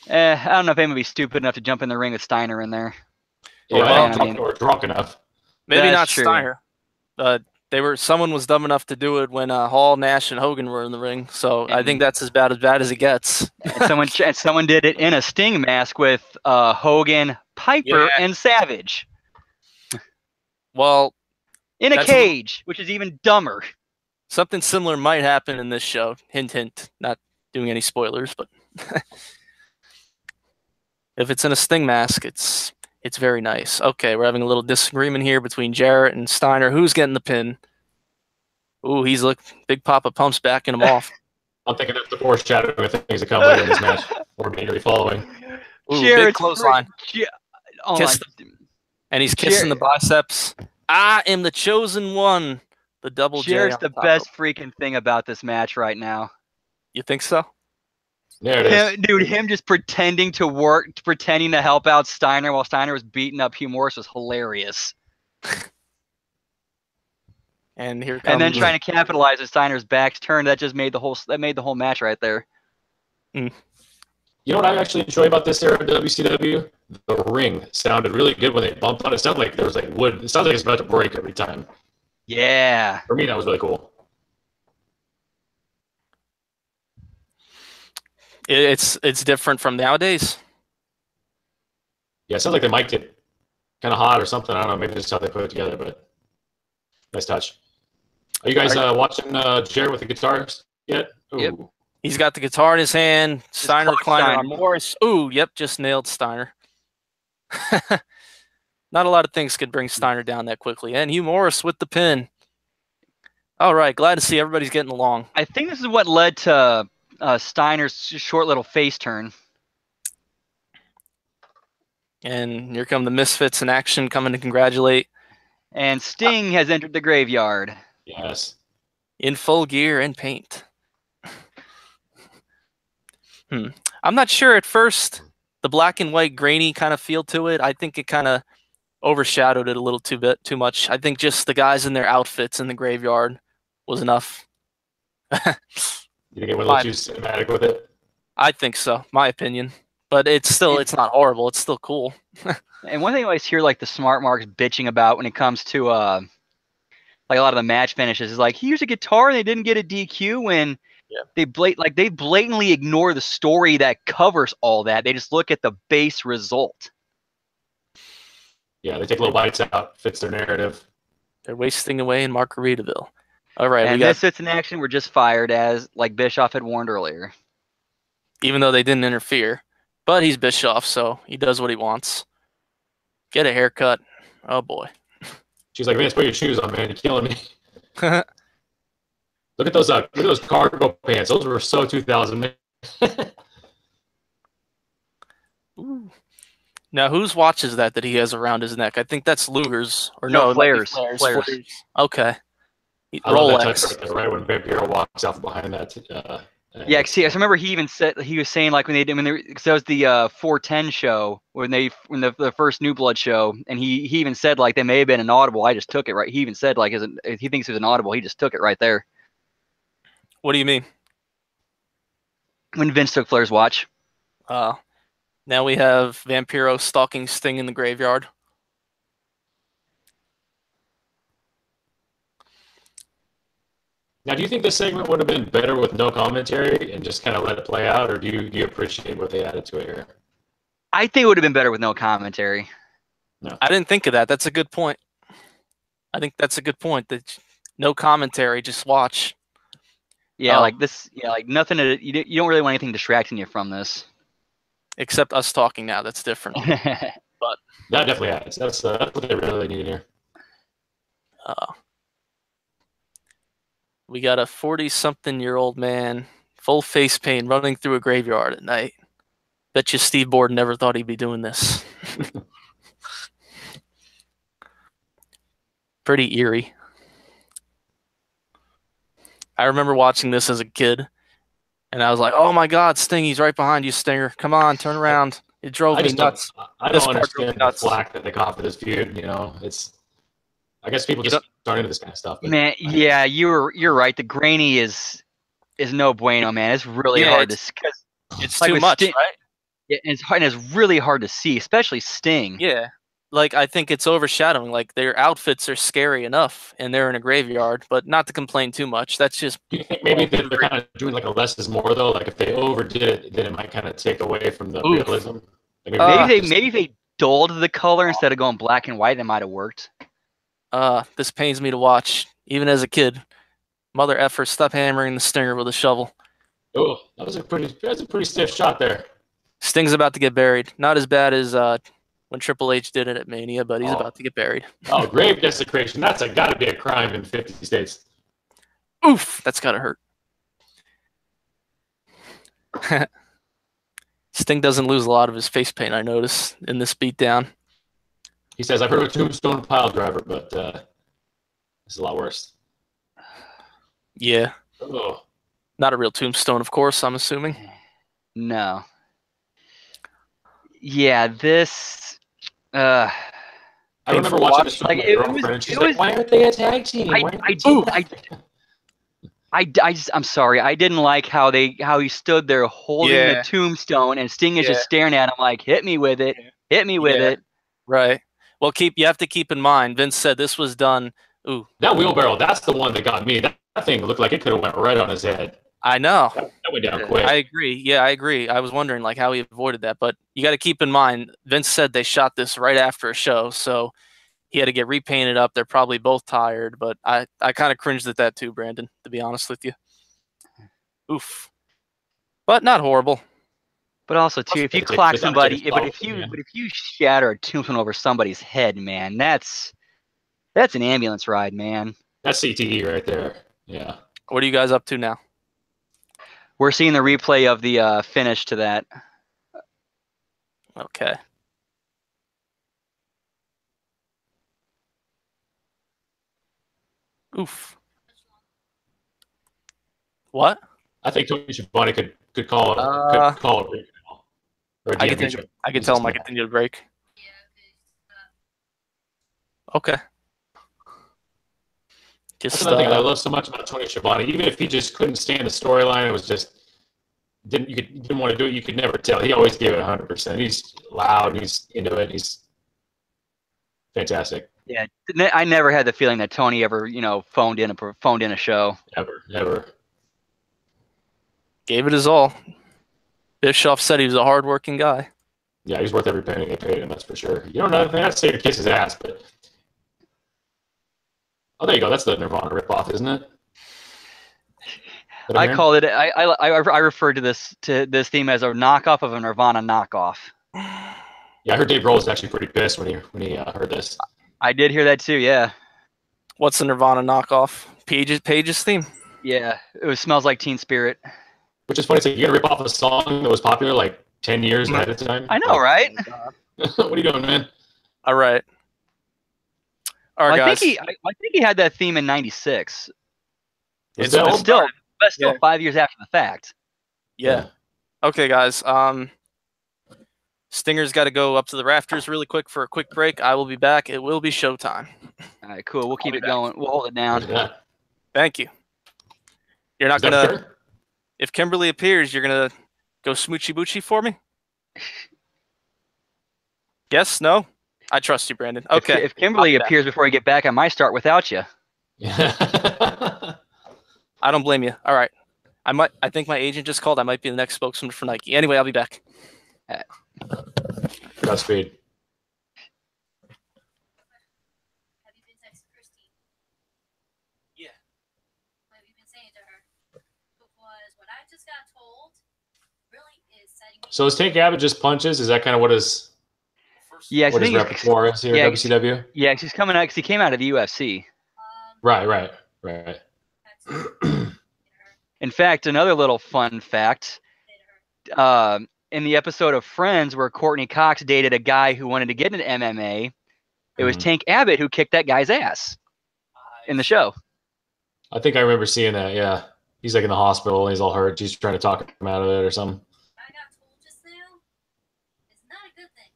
I don't know if anyone would be stupid enough to jump in the ring with Steiner in there. or drunk enough. Maybe not Steiner. Someone was dumb enough to do it when Hall, Nash, and Hogan were in the ring. So I think that's as bad as it gets. And someone did it in a Sting mask with Hogan, Piper, and Savage. Well, in a cage, which is even dumber. Something similar might happen in this show. Hint, hint. Not doing any spoilers, but if it's in a Sting mask, it's very nice. Okay, we're having a little disagreement here between Jarrett and Steiner. Who's getting the pin? Ooh, Big Papa Pump's backing him off. I'm thinking that's the foreshadowing of things that come later in this match. Or maybe following. Ooh, big clothesline. And he's kissing the biceps. I am the chosen one. The double J. Jarrett's the best freaking thing about this match right now. You think so? There it is. Dude, him just pretending to help out Steiner while Steiner was beating up Hugh Morris was hilarious. And here comes. And then trying to capitalize as Steiner's back's turned. That just made the whole match right there. You know what I actually enjoy about this era of WCW? The ring sounded really good when they bumped on it. It sounded like there was like wood. It sounds like it's about to break every time. Yeah. For me, that was really cool. It's different from nowadays. Yeah, it sounds like they might get kind of hot or something. I don't know. Maybe that's how they put it together, but nice touch. Are you guys watching Jarrett with the guitars yet? Ooh. Yep. He's got the guitar in his hand. Steiner climbing on Morris. Ooh, yep, just nailed Steiner. Not a lot of things could bring Steiner down that quickly. And Hugh Morris with the pin. All right, glad to see everybody's getting along. I think this is what led to Steiner's short little face turn. And here come the Misfits in action, coming to congratulate. And Sting has entered the graveyard. Yes. In full gear and paint. I'm not sure at first. The black and white grainy kind of feel to it. I think it kind of overshadowed it a little too much. I think just the guys in their outfits in the graveyard was enough. You think it went a little too cinematic with it? I think so, my opinion. But it's not horrible. It's still cool. And one thing I always hear like the smart marks bitching about when it comes to like a lot of the match finishes is like he used a guitar and they didn't get a DQ when they blatantly ignore the story that covers all that. They just look at the base result. Yeah, they take little bites out, fits their narrative. They're wasting away in Margaritaville. All right, and Misfits in action were just fired as like Bischoff had warned earlier. Even though they didn't interfere. But he's Bischoff, so he does what he wants. Get a haircut. Oh, boy. She's like, Vince, put your shoes on, man. You're killing me. Look at those cargo pants. Those were so 2000. Ooh. Now, whose watch is that he has around his neck? I think that's Luger's. Or no, Flair's. Flair's. Okay. Rolex. Right when Vampiro walks out behind that. Yeah, see, I remember he was saying like because that was the 410 show when the first New Blood show, and he even said like they may have been an audible. I just took it right. He even said like if he thinks it was an audible, he just took it right there. What do you mean? When Vince took Flair's watch. Now we have Vampiro stalking Sting in the graveyard. Now, do you think this segment would have been better with no commentary and just kind of let it play out, or do you appreciate what they added to it here? I think it would have been better with no commentary. No. I didn't think of that. That's a good point. I think that's a good point. That no commentary, just watch. Yeah, like this. Yeah, like nothing. You don't really want anything distracting you from this. Except us talking now, that's different. But that definitely adds. That's what they really need here. We got a 40-something-year-old man, full face paint, running through a graveyard at night. Bet you Steve Borden never thought he'd be doing this. Pretty eerie. I remember watching this as a kid, and I was like, "Oh my God, Sting! He's right behind you, Stinger! Come on, turn around!" It drove me nuts. I don't understand the flack that they got for this feud. You know, I guess people just aren't into this kind of stuff. Man, yeah, you're right. The grainy is no bueno, man. It's really hard to. It's like too much, right? Yeah, and it's really hard to see, especially Sting. Yeah. Like, I think it's overshadowing. Like, their outfits are scary enough, and they're in a graveyard, but not to complain too much. That's just... Do you think maybe they're kind of doing like a less is more, though? Like, if they overdid it, then it might kind of take away from the realism. Like maybe they dulled the color instead of going black and white. That might have worked. This pains me to watch, even as a kid. Mother effer, stop hammering the Stinger with a shovel. Oh, that's a pretty stiff shot there. Sting's about to get buried. Not as bad as when Triple H did it at Mania, but he's about to get buried. Oh, grave desecration. That's got to be a crime in 50 states. Oof, that's got to hurt. Sting doesn't lose a lot of his face paint, I notice, in this beatdown. He says, I've heard of a tombstone pile driver, but this is a lot worse. Yeah. Oh. Not a real tombstone, of course, I'm assuming. No. Yeah, this... I remember watching this with my girlfriend, and she's like, why aren't they a tag team? I'm sorry. I didn't like how he stood there holding the tombstone, and Sting is just staring at him like, hit me with it. Hit me with it. Right. Well, you have to keep in mind, Vince said this was done. Ooh. That wheelbarrow, that's the one that got me. That thing looked like it could have went right on his head. I know. That went down quick. I agree. Yeah, I agree. I was wondering like how he avoided that, but you got to keep in mind, Vince said they shot this right after a show, so he had to get repainted up. They're probably both tired, but I kind of cringed at that too, Brandon, to be honest with you. Oof. But not horrible. But also too, if you clock somebody, if you shatter a tombstone over somebody's head, man, that's an ambulance ride, man. That's CTE right there. Yeah. What are you guys up to now? We're seeing the replay of the finish to that. Okay. Oof. What? I think Tony Schiavone could call it a break. I can tell him I continue to break. Okay. That's another thing I love so much about Tony Schiavone. Even if he just couldn't stand the storyline, it was just you didn't want to do it. You could never tell. He always gave it 100%. He's loud. He's into it. He's fantastic. Yeah, I never had the feeling that Tony ever, phoned in a show. Never. Gave it his all. Bischoff said he was a hardworking guy. Yeah, he's worth every penny they paid him. That's for sure. You don't have to say to kiss his ass, but. Oh, there you go. That's the Nirvana ripoff, isn't it? I called it. I referred to this theme as a knockoff of a Nirvana knockoff. Yeah, I heard Dave Grohl was actually pretty pissed when he heard this. I did hear that too. Yeah. What's the Nirvana knockoff? Page's theme. Yeah, it Smells Like Teen Spirit. Which is funny. So you're gonna rip off a song that was popular like 10 years ahead of time. I know, right? What are you doing, man? All right. All right, guys. I think he had that theme in '96. But still 5 years after the fact. Yeah. Okay, guys. Stinger's got to go up to the rafters really quick for a quick break. I will be back. It will be showtime. All right, cool. We'll keep it going. We'll hold it down. Yeah. Thank you. You're not gonna. If Kimberly appears, you're gonna go smoochy boochy for me. Yes? No? I trust you, Brandon. Okay. If Kimberly appears before I get back, I might start without you. I don't blame you. All right. I think my agent just called. I might be the next spokesman for Nike. Anyway, I'll be back. Godspeed. Have you been texting Christine? Yeah. What have you been saying to her? Because what I just got told really is So is Tank Abbott just punches? Is that kind of what his repertoire is here at WCW? Yeah, he's coming out because he came out of the UFC. Right. In fact, another little fun fact, in the episode of Friends where Courtney Cox dated a guy who wanted to get into MMA, it was Tank Abbott who kicked that guy's ass in the show. I think I remember seeing that, yeah. He's like in the hospital and he's all hurt. She's trying to talk him out of it or something. I got told just now, it's not a good thing.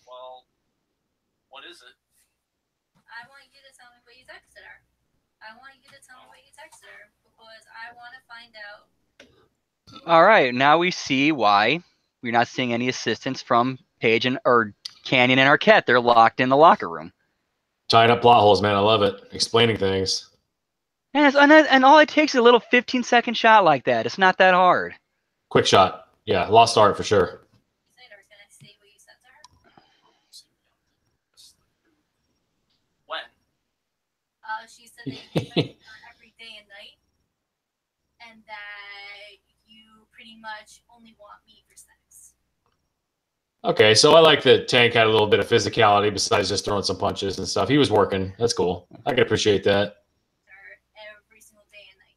Well, what is it? I want you to tell me what you texted her. I want you to tell me what you texted her because I want to find out. All right, now we see why we're not seeing any assistance from Paige or Canyon and Arquette. They're locked in the locker room. Tying up plot holes, man. I love it. Explaining things. And all it takes is a little 15-second shot like that. It's not that hard. Quick shot. Yeah, lost art for sure. You said, or can I say what you said to her? When? She said that you text her every day and night, and that you pretty much only want me for sex. Okay, so I like that Tank had a little bit of physicality besides just throwing some punches and stuff. He was working. That's cool. I can appreciate that. Every single day and night.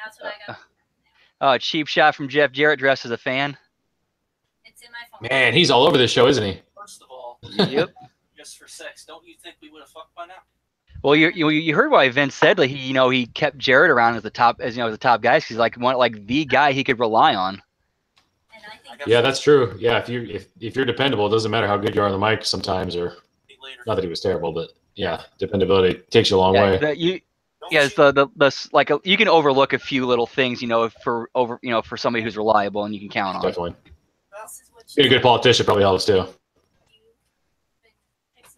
That's what I got. Oh, cheap shot from Jeff Jarrett dressed as a fan. It's in my phone. Man, he's all over this show, isn't he? First of all, Yep. just for sex. Don't you think we would have fucked by now? Well, you heard why Vince said like he kept Jarrett around as the top as the top guys. He's like the guy he could rely on. And I think Yeah, that's true. Yeah, if you're dependable, it doesn't matter how good you are on the mic sometimes, or not that he was terrible, but yeah, dependability takes you a long way. You can overlook a few little things, for somebody who's reliable and you can count on. Definitely. this is what Being a good politician probably helps too.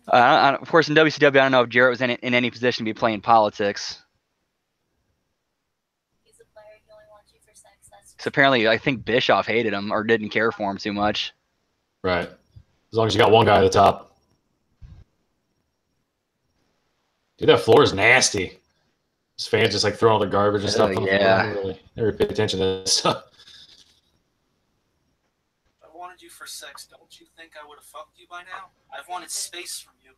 Of course, in WCW, I don't know if Jarrett was in any position to be playing politics. He's a player, he only wants you for sex. Because apparently, I think Bischoff hated him or didn't care for him too much. Right. As long as you got one guy at the top. Dude, that floor is nasty. His fans just like throwing all the garbage and stuff on the floor. I don't never pay attention to this stuff. If I wanted you for sex, don't you think I would have fucked you by now? I've wanted space from you.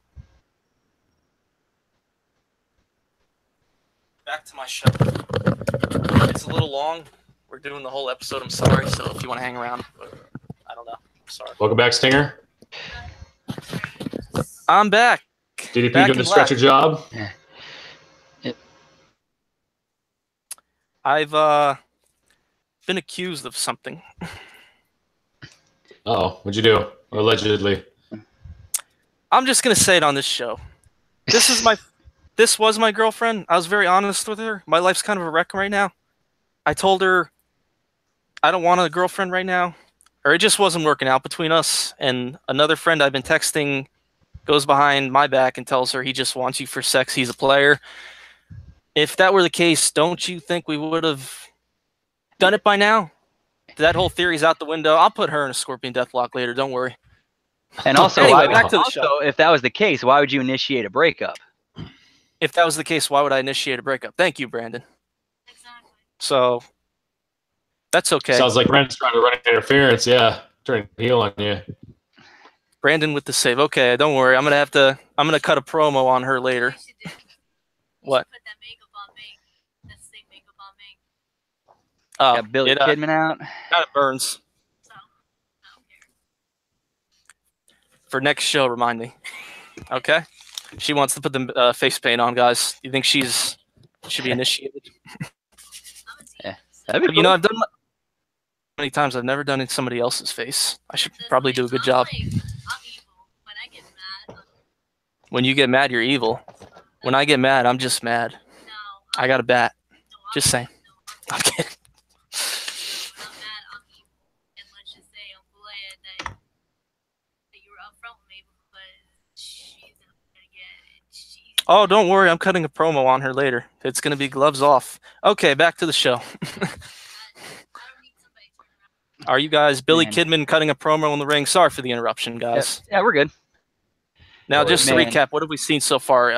Back to my show. It's a little long. We're doing the whole episode. I'm sorry. So if you want to hang around, but I don't know. I'm sorry. Welcome back, Stinger. I'm back. DDP doing the stretcher job. Yeah. I've been accused of something. Uh-oh. What'd you do? Allegedly. I'm just gonna say it on this show. This was my girlfriend. I was very honest with her. My life's kind of a wreck right now. I told her I don't want a girlfriend right now, or it just wasn't working out between us. And another friend I've been texting goes behind my back and tells her he just wants you for sex. He's a player. If that were the case, don't you think we would have done it by now? That whole theory's out the window. I'll put her in a Scorpion Deathlock later. Don't worry. And also, anyway, back to the show. If that was the case, why would you initiate a breakup? If that was the case, why would I initiate a breakup? Thank you, Brandon. Exactly. So that's okay. Sounds like Brandon's trying to run interference. Yeah, trying to heel on you. Brandon with the save. Okay, don't worry. I'm gonna cut a promo on her later. You should do. What? Put that makeup on me. That sick makeup on me. Oh, Got Billy Kidman out. Kind of burns. So, I don't care. For next show, remind me. Okay. She wants to put the face paint on, guys. You think she should be initiated? I'm a team. Yeah. That'd be You know, cool. I've done many times. I've never done it in somebody else's face. I should probably do a good job. I'm evil. When I get mad, When you get mad, you're evil. When I get mad, I'm just mad. no. I got a bat. No, I'm Just saying. No, I'm kidding. when I'm mad, I'm evil. And let's just say I'm glad that you were upfront with me because she's not gonna get it. She's Oh, don't worry. I'm cutting a promo on her later. It's going to be gloves off. Okay, back to the show. I don't need somebody to turn around. Are you guys Billy Man. Kidman cutting a promo in the ring? Sorry for the interruption, guys. Yeah, we're good. Now, just to Man. recap, what have we seen so far?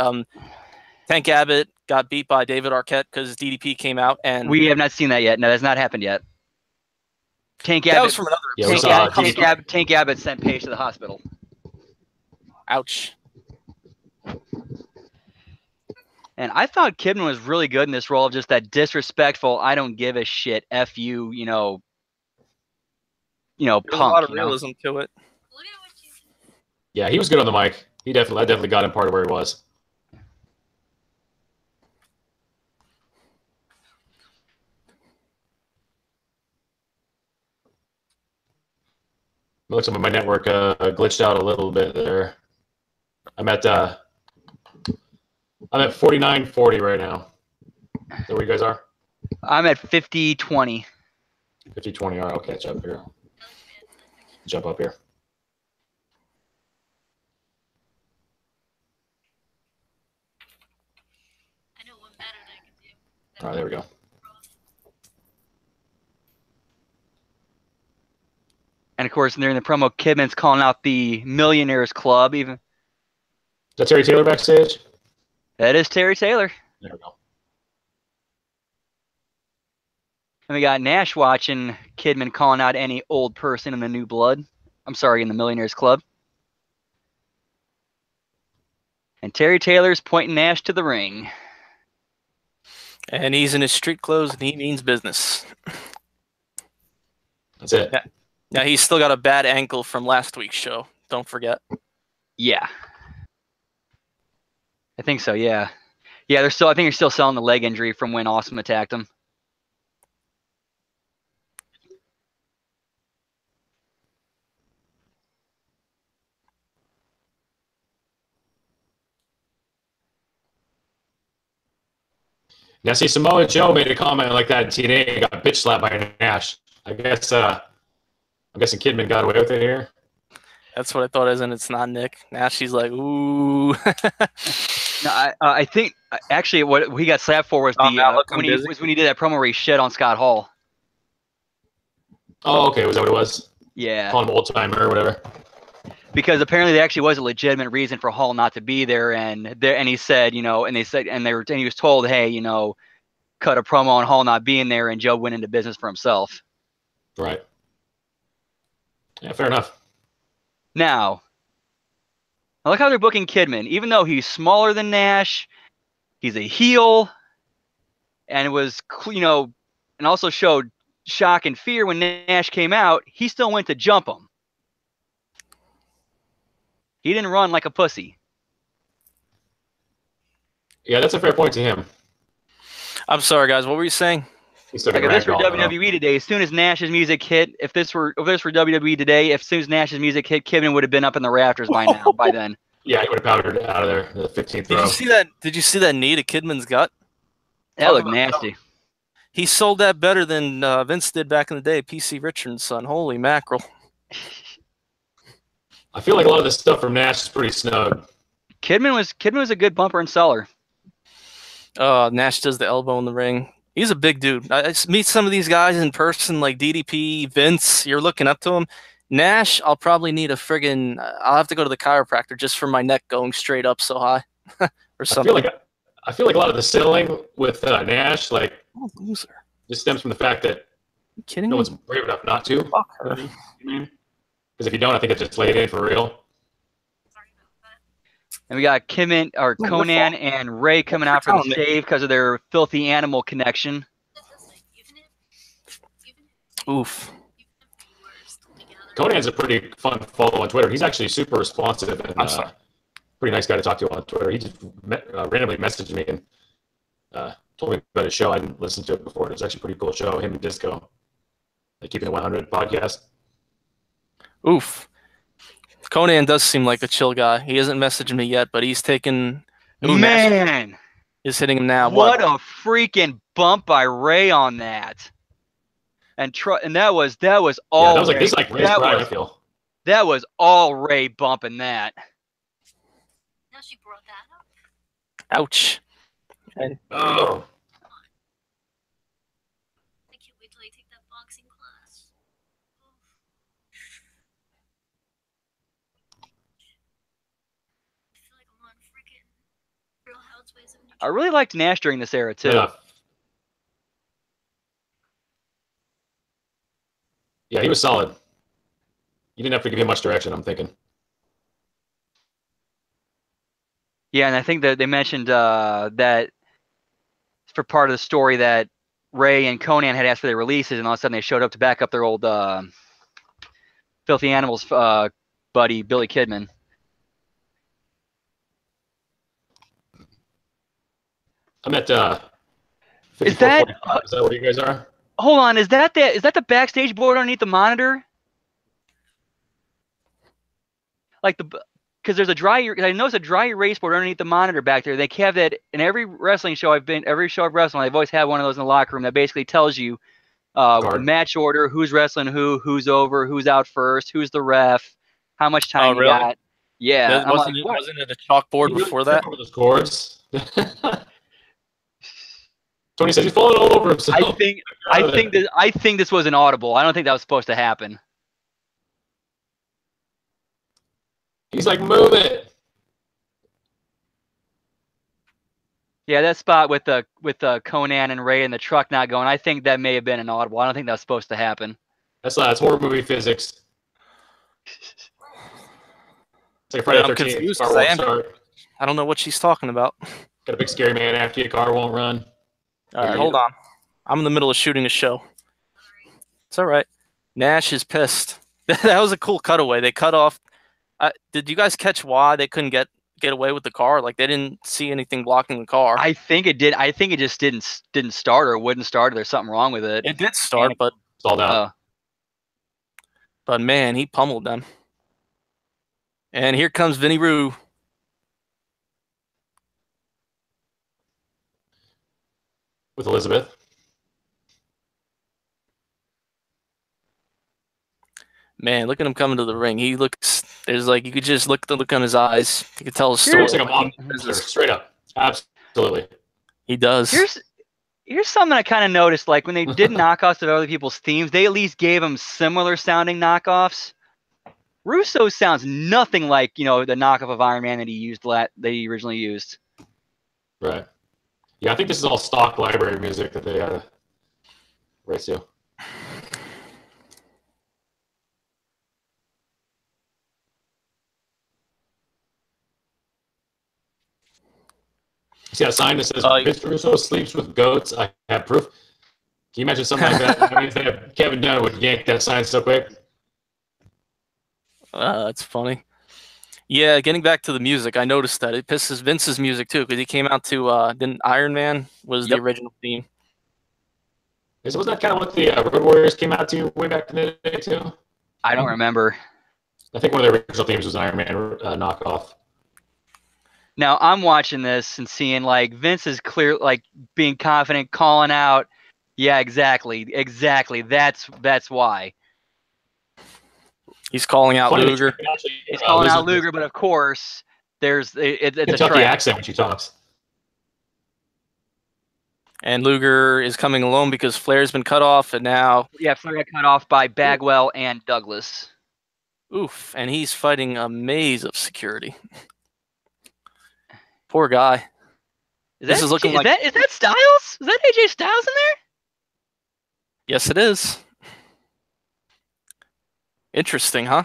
Tank Abbott got beat by David Arquette because DDP came out, and We have not seen that yet. No, that's not happened yet. Tank That Abbott, was from another episode. Tank Abbott sent Paige to the hospital. Ouch. And I thought Kidman was really good in this role of just that disrespectful, I don't give a shit, F you, punk. There's a lot of realism to it. Yeah, he was good on the mic. I definitely got him part of where he was. It looks like my network glitched out a little bit there. I'm at 49.40 right now. Is that where you guys are? I'm at 50-20. 50-20. All right, I'll catch up here. Jump up here. I know one better that I can do. All right, there we go. And of course, during the promo, Kidman's calling out the Millionaires Club. Even is that Terry Taylor backstage? That is Terry Taylor. There we go. And we got Nash watching Kidman calling out any old person in the New Blood. I'm sorry, in the Millionaires Club. And Terry Taylor's pointing Nash to the ring. And he's in his street clothes, and he means business. That's it. Yeah. Now, he's still got a bad ankle from last week's show. Don't forget. Yeah. I think so, yeah. Yeah, I think they're still selling the leg injury from when Awesome attacked him. Now, see, Samoa Joe made a comment like that in TNA and got bitch slapped by Nash. I'm guessing Kidman got away with it here. That's what I thought, as in it's not Nick. Nash, he's like, ooh. No, I think actually what he got slapped for was when he did that promo where he shit on Scott Hall. Oh, okay. Was that what it was? Yeah. Call him old timer or whatever. Because apparently there actually was a legitimate reason for Hall not to be there, and he said, he was told, hey, cut a promo on Hall not being there, and Joe went into business for himself. Right. Yeah, fair enough. Now, I like how they're booking Kidman. Even though he's smaller than Nash, he's a heel, and and also showed shock and fear when Nash came out. He still went to jump him. He didn't run like a pussy. Yeah, that's a fair point to him. I'm sorry, guys. What were you saying? Like if this were WWE today, as soon as Nash's music hit, if this were WWE today, as soon as Nash's music hit, Kidman would have been up in the rafters by then. Yeah, he would have powdered out of there, the 15th row. Did you see that knee to Kidman's gut? That looked nasty. He sold that better than Vince did back in the day. PC Richards' son. Holy mackerel. I feel like a lot of this stuff from Nash is pretty snug. Kidman was a good bumper and seller. Nash does the elbow in the ring. He's a big dude. I meet some of these guys in person, like DDP, Vince. You're looking up to him. Nash, I'll probably need a friggin'. I'll have to go to the chiropractor just for my neck going straight up so high, or something. I feel like a lot of the selling with Nash, like, loser, just stems from the fact that no one's brave enough not to. Fuck her. Because if you don't, I think it's just laid in for real. And we got Conan and Ray coming out for the save because of their filthy animal connection. Oof. Conan's a pretty fun follow on Twitter. He's actually super responsive and pretty nice guy to talk to on Twitter. He just randomly messaged me and told me about his show. I didn't listen to it before. It was actually a pretty cool show. Him and Disco, the Keeping It 100 podcast. Oof. Conan does seem like a chill guy. He hasn't messaged me yet, but he's taken. Man, is hitting him now. What a freaking bump by Ray on that. And that was all. Yeah, that was like this, like Ray's pride, I feel. That was all Ray bumping that. Now she brought that up. Ouch. And, oh. I can't wait till I take that boxing class. I feel like I'm on freaking Real Housewives of New York. I really liked Nash during this era too. Yeah. Yeah, he was solid. You didn't have to give him much direction, I'm thinking. Yeah, and I think that they mentioned that for part of the story that Ray and Conan had asked for their releases, and all of a sudden they showed up to back up their old Filthy Animals buddy, Billy Kidman. I'm at 54:45. Is that where you guys are? Hold on, is that the backstage board underneath the monitor? Like because there's a I noticed a dry erase board underneath the monitor back there. They have that in every wrestling show every show I've wrestled, they've always had one of those in the locker room that basically tells you match order, who's wrestling who's over, who's out first, who's the ref, how much time you got. Yeah, wasn't it a chalkboard before that? Over those cords. Tony says he's falling all over himself. I think this was an audible. I don't think that was supposed to happen. He's like, move it. Yeah, that spot with the Conan and Ray and the truck not going, I think that may have been an audible. I don't think that was supposed to happen. That's horror movie physics. It's like Friday the 13th. Confused, car won't start. I don't know what she's talking about. Got a big scary man after you. Car won't run. All right, hold on. I'm in the middle of shooting a show. It's all right. Nash is pissed. That was a cool cutaway. They cut off. Did you guys catch why they couldn't get away with the car? Like, they didn't see anything blocking the car. I think it did. I think it just didn't start, or wouldn't start, or there's something wrong with it. It did start, but stalled out. But man, he pummeled them. And here comes Vinny Rue. With Elizabeth. Man, look at him coming to the ring. He looks. There's like you could just look the look on his eyes. You could tell his story. Looks like a monster, straight up. Absolutely. He does. Here's something I kind of noticed. Like when they did knockoffs of other people's themes, they at least gave them similar sounding knockoffs. Russo sounds nothing like the knockoff of Iron Man that he originally used. Right. Yeah, I think this is all stock library music that they right to. See that sign that says Mr. Russo sleeps with goats? I have proof. Can you imagine something like that? I mean, if Kevin Dunn would yank that sign so quick. That's funny. Yeah, getting back to the music, I noticed that it pisses Vince's music too, because he came out to then Iron Man was the original theme. Wasn't that kind of what the Road Warriors came out to way back in the day too? I don't remember. I think one of the original themes was an Iron Man knockoff. Now I'm watching this and seeing like Vince is clear, like being confident, calling out. Yeah, exactly. That's why. He's calling out Luger. He's calling out Luger, but of course, it's a Kentucky accent when she talks. And Luger is coming alone because Flair's been cut off, and now Flair got cut off by Bagwell and Douglas. Oof, and he's fighting a maze of security. Poor guy. Is that Styles? Is that AJ Styles in there? Yes, it is. Interesting, huh?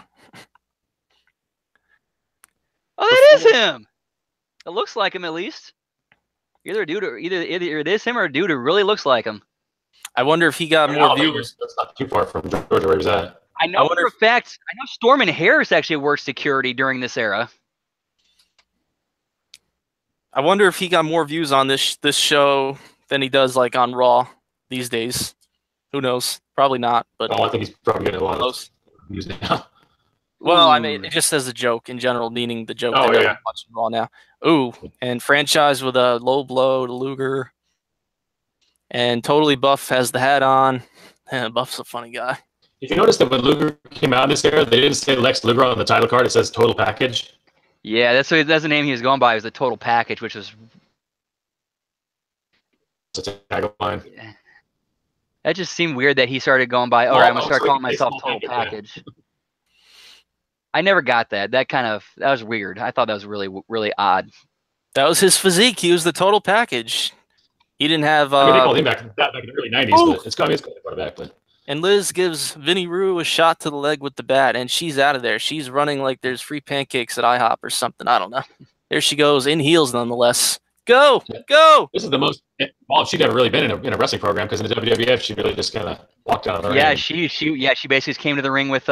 Oh, that is him. It looks like him at least. Either it is him or a dude who really looks like him. I wonder if he got more viewers. That's not too far from Georgia where he's at. I know for a fact. I know Storm and Harris actually worked security during this era. I wonder if he got more views on this show than he does like on Raw these days. Who knows? Probably not. But I think he's probably getting a lot of views now. Well, I mean, just as a joke in general, meaning the joke that everyone's watching Raw now. Ooh, and franchise with a low blow to Luger. And Totally Buff has the hat on. Buff's a funny guy. If you notice that when Luger came out in this era, they didn't say Lex Luger on the title card. It says Total Package. Yeah, that's the name he was going by. It was the Total Package, which was... It's a tagline. Yeah. That just seemed weird that he started going by, all right, I'm going to start calling myself Total Package. I never got that. That was weird. I thought that was really, really odd. That was his physique. He was the Total Package. He didn't have... I mean, they called him back in the early 90s, but it's got to be back. But And Liz gives Vinnie Rue a shot to the leg with the bat, and she's out of there. She's running like there's free pancakes at IHOP or something. I don't know. There she goes, in heels nonetheless. Go! Go! This is the most involved she'd ever really been in a wrestling program, because in the WWF, she really just kind of walked out of the ring. Yeah, she basically came to the ring with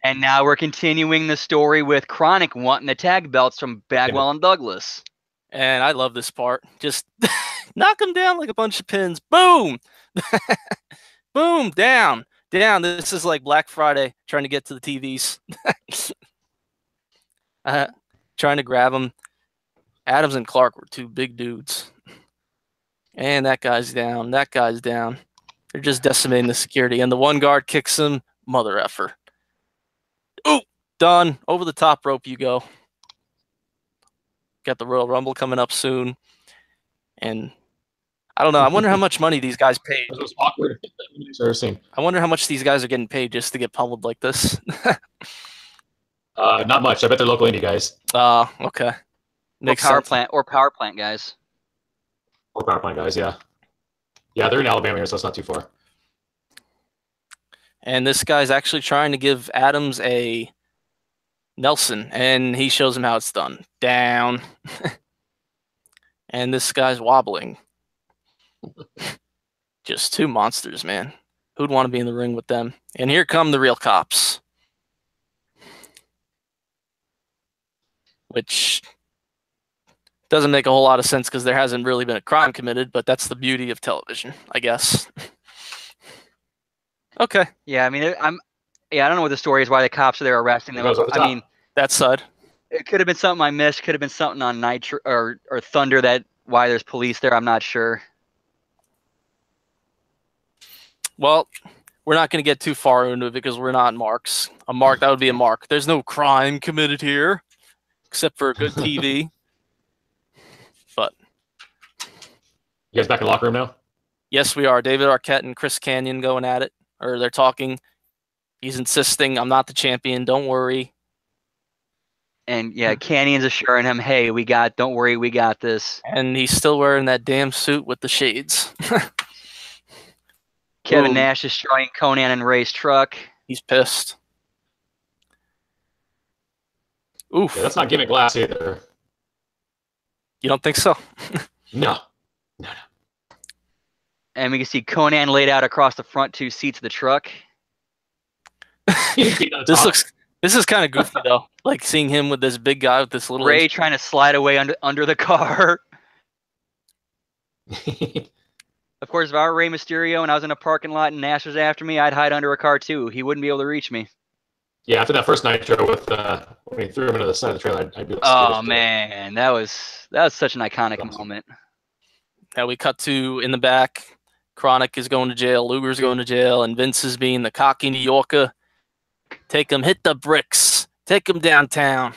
and now we're continuing the story with Chronic wanting the tag belts from Bagwell and Douglas. And I love this part. Just knock them down like a bunch of pins. Boom! Boom! Down! Down. This is like Black Friday trying to get to the TVs. Trying to grab them. Adams and Clark were two big dudes. And that guy's down. That guy's down. They're just decimating the security. And the one guard kicks him. Mother effer. Ooh! Done. Over the top rope you go. Got the Royal Rumble coming up soon. And I don't know. I wonder how much money these guys paid. It was awkward. I wonder how much these guys are getting paid just to get pummeled like this. Not much. I bet they're local indie guys. Okay. Makes power plant guys. Or power plant guys, yeah. Yeah, they're in Alabama here, so it's not too far. And this guy's actually trying to give Adams a Nelson, and he shows him how it's done. Down. And this guy's wobbling. Just two monsters, man. Who'd want to be in the ring with them? And here come the real cops. Which doesn't make a whole lot of sense because there hasn't really been a crime committed, but that's the beauty of television, I guess. Okay. Yeah, I mean, I don't know what the story is, why the cops are there arresting them. I mean, that side. It could have been something I missed. Could have been something on Nitro or Thunder that why there's police there. I'm not sure. Well, we're not going to get too far into it because we're not marks. A mark, that would be a mark. There's no crime committed here, except for good TV. But you guys back in the locker room now? Yes, we are. David Arquette and Chris Kanyon going at it, or they're talking. He's insisting, I'm not the champion. Don't worry. And yeah, Canyon's assuring him, hey, don't worry, we got this. And he's still wearing that damn suit with the shades. Kevin Nash destroying Conan and Ray's truck. He's pissed. Oof. Yeah, that's not gimmick glass either. You don't think so? No. And we can see Conan laid out across the front two seats of the truck. This is kind of goofy though. Like seeing him with this big guy with this little Ray trying to slide away under the car. Of course, if I were Rey Mysterio and I was in a parking lot and Nash was after me, I'd hide under a car too. He wouldn't be able to reach me. Yeah, after that first Nitro with when he threw him into the side of the trailer, I'd be like, oh man, that was such an iconic moment. Now we cut to in the back. Chronic is going to jail. Luger's going to jail, and Vince is being the cocky New Yorker. Take him, hit the bricks. Take him downtown.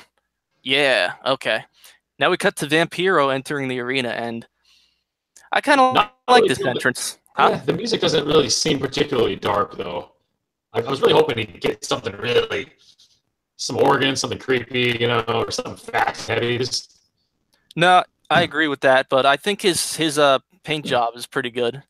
Yeah, okay. Now we cut to Vampiro entering the arena, and I kind of like this entrance. Yeah, the music doesn't really seem particularly dark, though. I was really hoping he'd get something really, some organ, something creepy, or something fast, heavy. No, I agree with that, but I think his paint job is pretty good.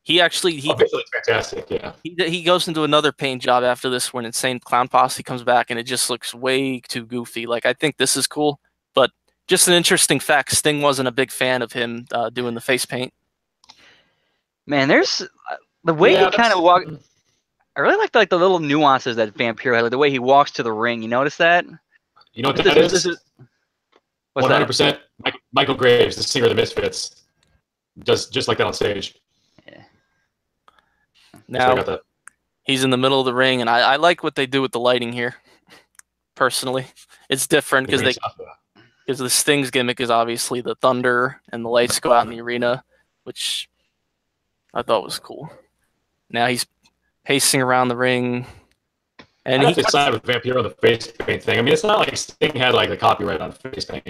He actually visually it's fantastic, yeah. He goes into another paint job after this when Insane Clown Posse comes back, and it just looks way too goofy. Like I think this is cool, but just an interesting fact: Sting wasn't a big fan of him doing the face paint. Man, there's the way he kind of walk. I really like the little nuances that Vampiro had, like the way he walks to the ring. You notice that? You know what that is? 100%. Michael Graves, the singer of the Misfits, does just like that on stage. Yeah. Now he's in the middle of the ring, and I like what they do with the lighting here. Personally, it's different because the Sting's gimmick is obviously the thunder and the lights go out in the arena, which I thought was cool. Now he's pacing around the ring, and he decided with Vampiro the face paint thing. I mean, it's not like Sting had like the copyright on face paint,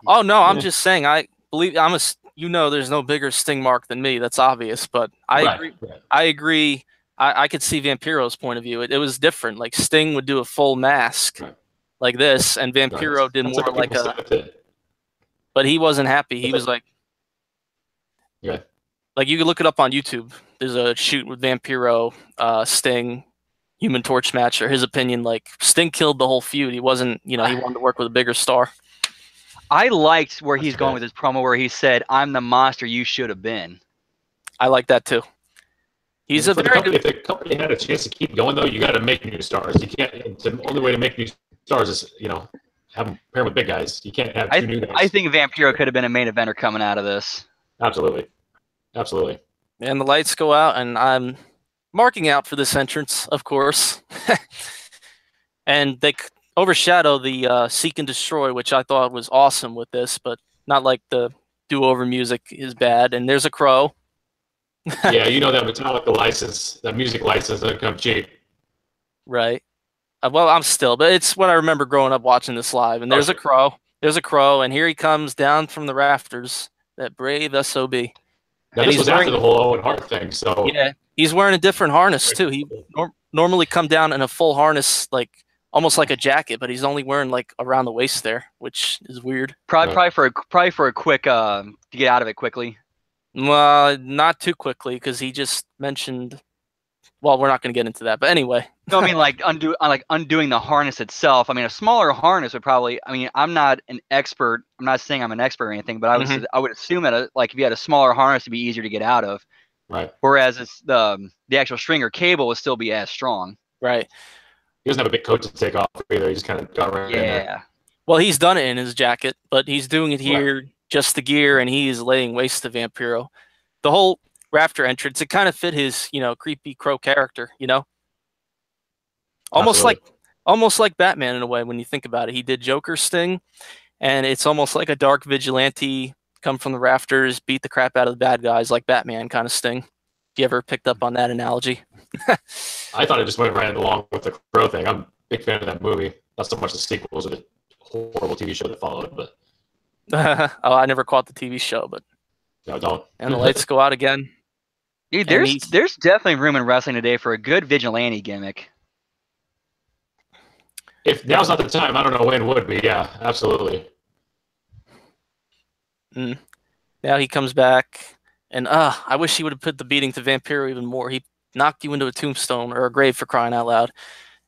Oh no, I'm just saying. I believe there's no bigger Sting mark than me. That's obvious, but I agree. I could see Vampiro's point of view. It was different. Like Sting would do a full mask like this, and Vampiro did more like a. But he wasn't happy. He was like, yeah. Like you can look it up on YouTube. There's a shoot with Vampiro, Sting, Human Torch match. Or his opinion, like Sting killed the whole feud. He wasn't, he wanted to work with a bigger star. I liked where he's going with his promo, where he said, "I'm the monster you should have been." I like that too. He's a very good. If the company had a chance to keep going, though, you got to make new stars. You can't. The only way to make new stars is, have them pair with big guys. You can't have two new guys. I think Vampiro could have been a main eventer coming out of this. Absolutely. And the lights go out, and I'm marking out for this entrance, of course. And they overshadow the Seek and Destroy, which I thought was awesome with this, but not like the do-over music is bad. And there's a crow. Yeah, that Metallica license, that music license doesn't come cheap. Right. Well, but it's what I remember growing up watching this live. And there's a crow. There's a crow, and here he comes down from the rafters, that brave SOB. Now, this was after the whole Owen Hart thing, so... Yeah, he's wearing a different harness, too. He normally come down in a full harness, like almost like a jacket, but he's only wearing like around the waist there, which is weird. Probably for a quick to get out of it quickly. Well, not too quickly, because he just mentioned. Well, we're not going to get into that, but anyway. No, I mean like undoing the harness itself. I mean, a smaller harness would probably. I mean, I'm not an expert. I'm not saying I'm an expert or anything, but I would assume that if you had a smaller harness, it'd be easier to get out of. Right. Whereas the actual string or cable would still be as strong. Right. He doesn't have a big coat to take off either. He just kind of got right in there. Yeah. Well, he's done it in his jacket, but he's doing it here, just the gear, and he is laying waste to Vampiro. The whole rafter entrance, it kind of fit his, creepy crow character, Almost like Batman in a way when you think about it. He did Joker Sting, and it's almost like a dark vigilante come from the rafters, beat the crap out of the bad guys like Batman kind of Sting. You ever picked up on that analogy? I thought it just went right along with the crow thing. I'm a big fan of that movie. Not so much the sequels or the horrible TV show that followed, but... I never caught the TV show, but... No, don't. And the lights go out again. Dude, there's definitely room in wrestling today for a good vigilante gimmick. If now's not the time, I don't know when would be. Yeah, absolutely. Now he comes back, and I wish he would have put the beating to Vampiro even more. He knocked you into a tombstone or a grave, for crying out loud.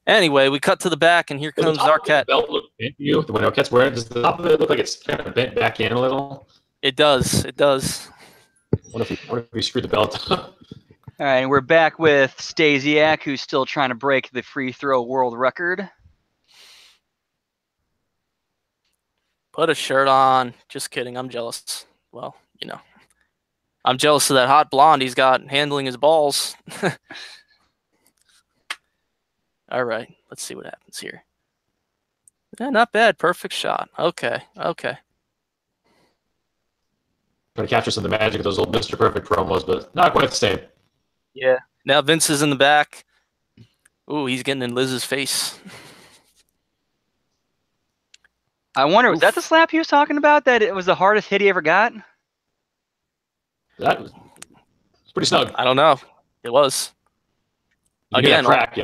Anyway, we cut to the back, and here comes Arquette. The belt look bent to you when Arquette's wearing it. Does the top of it look like it's kind of bent back in a little? It does. It does. What if we screwed the belt up? All right, and we're back with Stasiak, who's still trying to break the free throw world record. Put a shirt on. Just kidding. I'm jealous. Well, I'm jealous of that hot blonde he's got handling his balls. All right. Let's see what happens here. Yeah, not bad. Perfect shot. Okay. Trying to capture some of the magic of those old Mr. Perfect promos, but not quite the same. Yeah. Now Vince is in the back. Ooh, he's getting in Liz's face. I wonder, was that the slap he was talking about? That it was the hardest hit he ever got? That was pretty snug. I don't know. It was. Again, crack,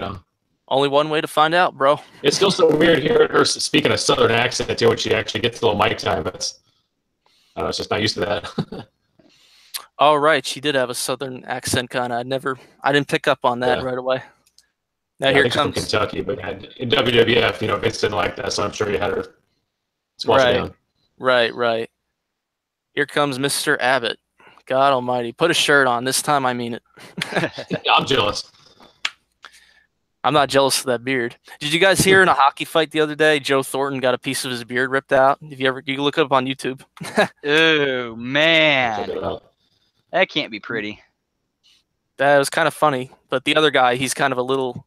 Only one way to find out, bro. It's still so weird hearing her speaking a southern accent too when she actually gets a little mic time. It's just not used to that. Oh, right. She did have a southern accent, kind of. I didn't pick up on that right away. Now here comes from Kentucky, but in WWF, Vince didn't like that, so I'm sure he had her squash it down. Right. Here comes Mr. Abbott. God almighty. Put a shirt on. This time I mean it. I'm jealous. I'm not jealous of that beard. Did you guys hear in a hockey fight the other day, Joe Thornton got a piece of his beard ripped out? You can look it up on YouTube. Oh, man. That can't be pretty. That was kind of funny. But the other guy, he's kind of a little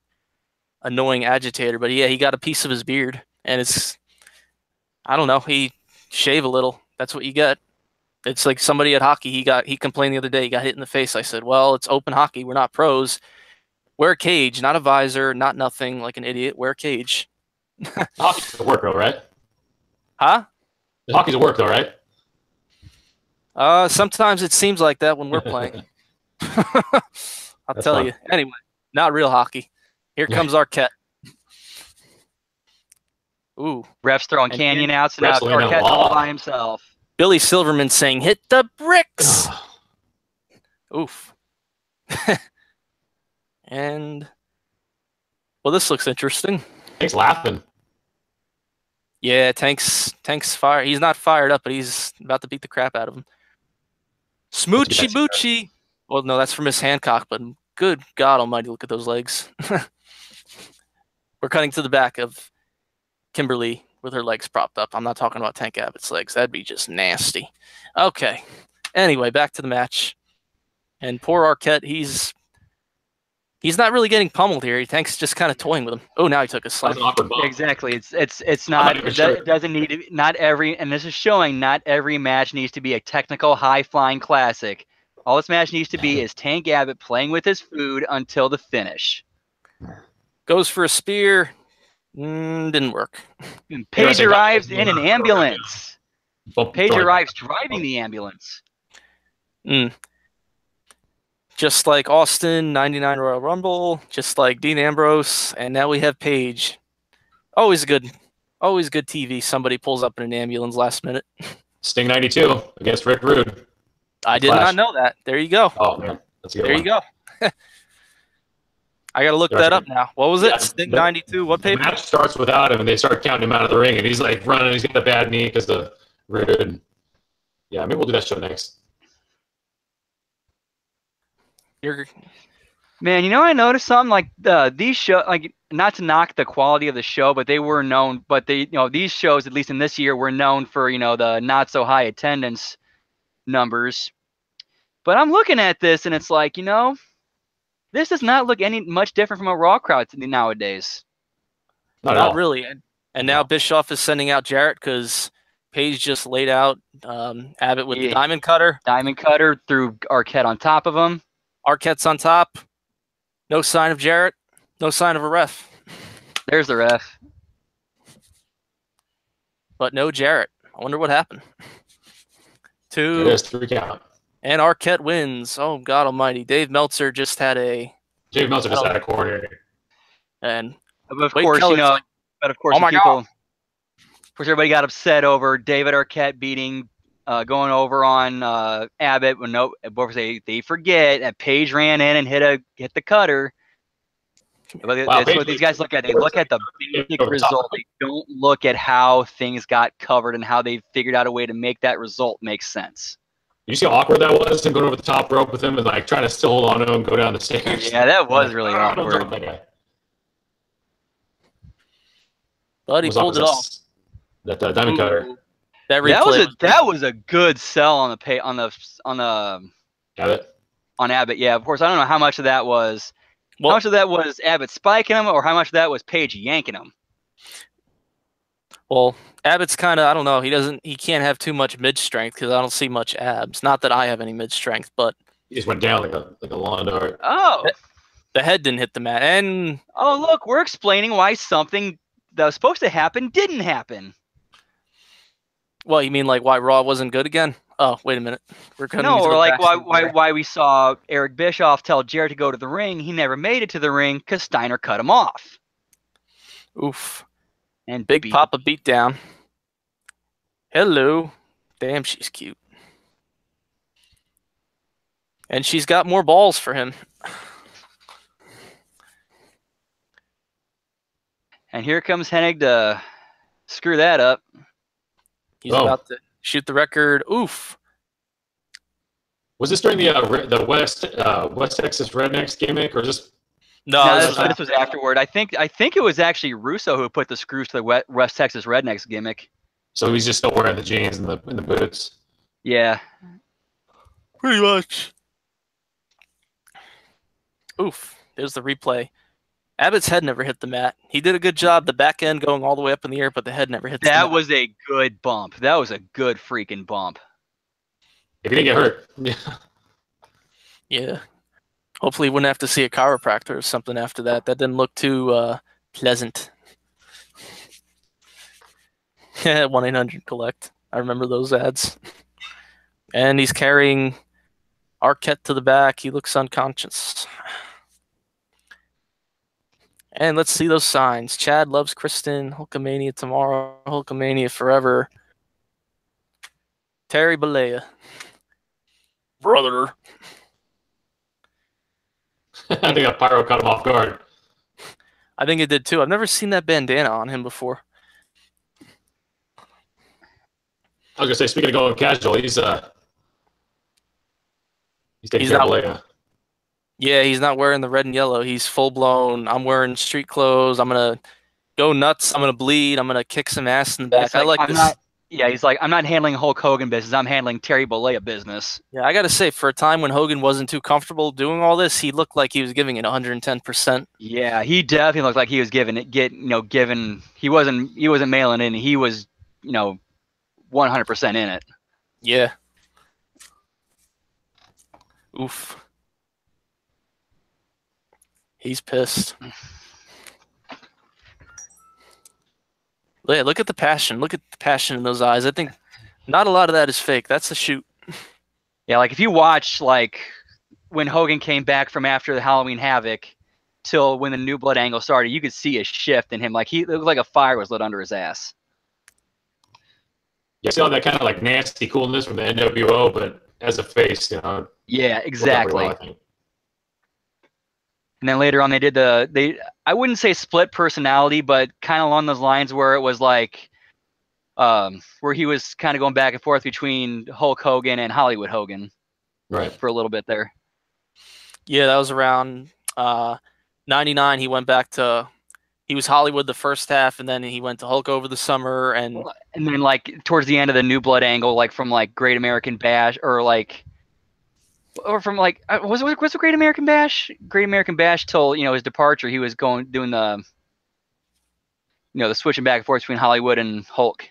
annoying agitator. But yeah, he got a piece of his beard. And it's, I don't know, he shave a little. That's what you get. It's like somebody at hockey, he complained the other day, he got hit in the face. I said, well, it's open hockey. We're not pros. Wear a cage, not a visor, not nothing like an idiot. Wear a cage. Hockey's a work, though, right? Huh? Hockey's a work, though, right? Sometimes it seems like that when we're playing. I'll tell you. Anyway, not real hockey. Here comes Arquette. Ooh. Ref's throwing Canyon out, so now Arquette's all by himself. Billy Silverman saying, hit the bricks. Oof. And well, this looks interesting. Tank's laughing. Yeah, Tank's fire. He's not fired up, but he's about to beat the crap out of him. Smoochy Boochy. Well, no, that's from Miss Hancock, but good God Almighty, look at those legs. We're cutting to the back of Kimberly with her legs propped up. I'm not talking about Tank Abbott's legs. That'd be just nasty. Okay. Anyway, back to the match. And poor Arquette, he's not really getting pummeled here. Tank's just kind of toying with him. Oh, now he took a slam. Exactly. It's not. It doesn't need to. Not every. And this is showing not every match needs to be a technical high flying classic. All this match needs to be is Tank Abbott playing with his food until the finish. Goes for a spear. Didn't work. And Paige arrives in an ambulance. Paige arrives driving the ambulance. Just like Austin, 99 Royal Rumble, just like Dean Ambrose, and now we have Paige. Always good TV. Somebody pulls up in an ambulance last minute. Sting 92 against Rick Rude. I did not know that. There you go. Oh, man. That's a good one. You go. I got to look that up now. What was it? Sting 92. What page? The match starts without him, and they start counting him out of the ring, and he's like running. He's got a bad knee because of Rude. Yeah, maybe we'll do that show next. Man, you know, I noticed something like these shows, like not to knock the quality of the show, but they were known, but they, you know, these shows, at least in this year, were known for, you know, the not so high attendance numbers. But I'm looking at this and it's like, you know, this does not look any much different from a Raw crowd nowadays. Not really. And now Bischoff is sending out Jarrett because Paige just laid out Abbott with the diamond cutter. Diamond cutter, threw Arquette on top of him. Arquette's on top. No sign of Jarrett. No sign of a ref. There's the ref. But no Jarrett. I wonder what happened. 2. There's 3 count. And Arquette wins. Oh, God almighty. Dave Meltzer just had a corner. And of course, you know, but of course, of course, everybody got upset over David Arquette beating, going over on Abbott. When they forget that Paige ran in and hit the cutter. But that's what these guys look at. They look at the basic result. They don't look at how things got covered and how they figured out a way to make that result make sense. You see how awkward that was? Him going over the top rope with him and like trying to still hold on to him, go down the stairs. Yeah, that was really awkward. But he pulled it off. That diamond cutter. That was a good sell on Abbott. Yeah, of course. I don't know how much of that was. How much of that was Abbott spiking him, or how much of that was Paige yanking him? Well, Abbott's kind of, I don't know. He can't have too much mid strength because I don't see much abs. Not that I have any mid strength, but he just went down like a lawn dart. Oh, the head didn't hit the mat. And oh, look, we're explaining why something that was supposed to happen didn't happen. Well, you mean like why Raw wasn't good again? Oh, wait a minute. Or like why we saw Eric Bischoff tell Jarrett to go to the ring. He never made it to the ring because Steiner cut him off. Oof. And Big Papa beat down. Hello. Damn, she's cute. And she's got more balls for him. And here comes Hennig to screw that up. He's about to shoot the record. Oof. Was this during the West Texas Rednecks gimmick, or just? No, this was afterward. I think it was actually Russo who put the screws to the West Texas Rednecks gimmick. So he's just still wearing the jeans and the boots. Yeah. Pretty much. Oof. There's the replay. Abbott's head never hit the mat. He did a good job, the back end going all the way up in the air, but the head never hit the mat. That was a good bump. That was a good freaking bump. If he didn't get hurt. Yeah. Hopefully he wouldn't have to see a chiropractor or something after that. That didn't look too pleasant. 1-800-COLLECT. I remember those ads. And he's carrying Arquette to the back. He looks unconscious. And let's see those signs. Chad loves Kristen. Hulkamania tomorrow. Hulkamania forever. Terry Bollea. Brother. I think that pyro caught him off guard. I think it did too. I've never seen that bandana on him before. I was gonna say, speaking of going casual, he's taking care of Leia. Yeah, he's not wearing the red and yellow. He's full blown. I'm wearing street clothes. I'm gonna go nuts. I'm gonna bleed. I'm gonna kick some ass in the back. I like this. Yeah, he's like, I'm not handling Hulk Hogan business. I'm handling Terry Bollea business. Yeah, I gotta say, for a time when Hogan wasn't too comfortable doing all this, he looked like he was giving it 110%. Yeah, he definitely looked like he was giving it. He wasn't mailing in. He was, 100% in it. Yeah. Oof. He's pissed. Look at the passion. Look at the passion in those eyes. I think not a lot of that is fake. That's a shoot. Yeah, like if you watch like when Hogan came back from after the Halloween Havoc till when the New Blood angle started, you could see a shift in him. Like it looked like a fire was lit under his ass. Yeah, see all that kind of like nasty coolness from the NWO, but as a face, Yeah, exactly. And then later on, they did I wouldn't say split personality, but kind of along those lines where it was like, where he was kind of going back and forth between Hulk Hogan and Hollywood Hogan, right, for a little bit there. Yeah, that was around 99. He went back to. He was Hollywood the first half, and then he went to Hulk over the summer, and then like towards the end of the New Blood angle, like from like Great American Bash, or from like what's the Great American Bash? Great American Bash till his departure, he was doing the the switching back and forth between Hollywood and Hulk.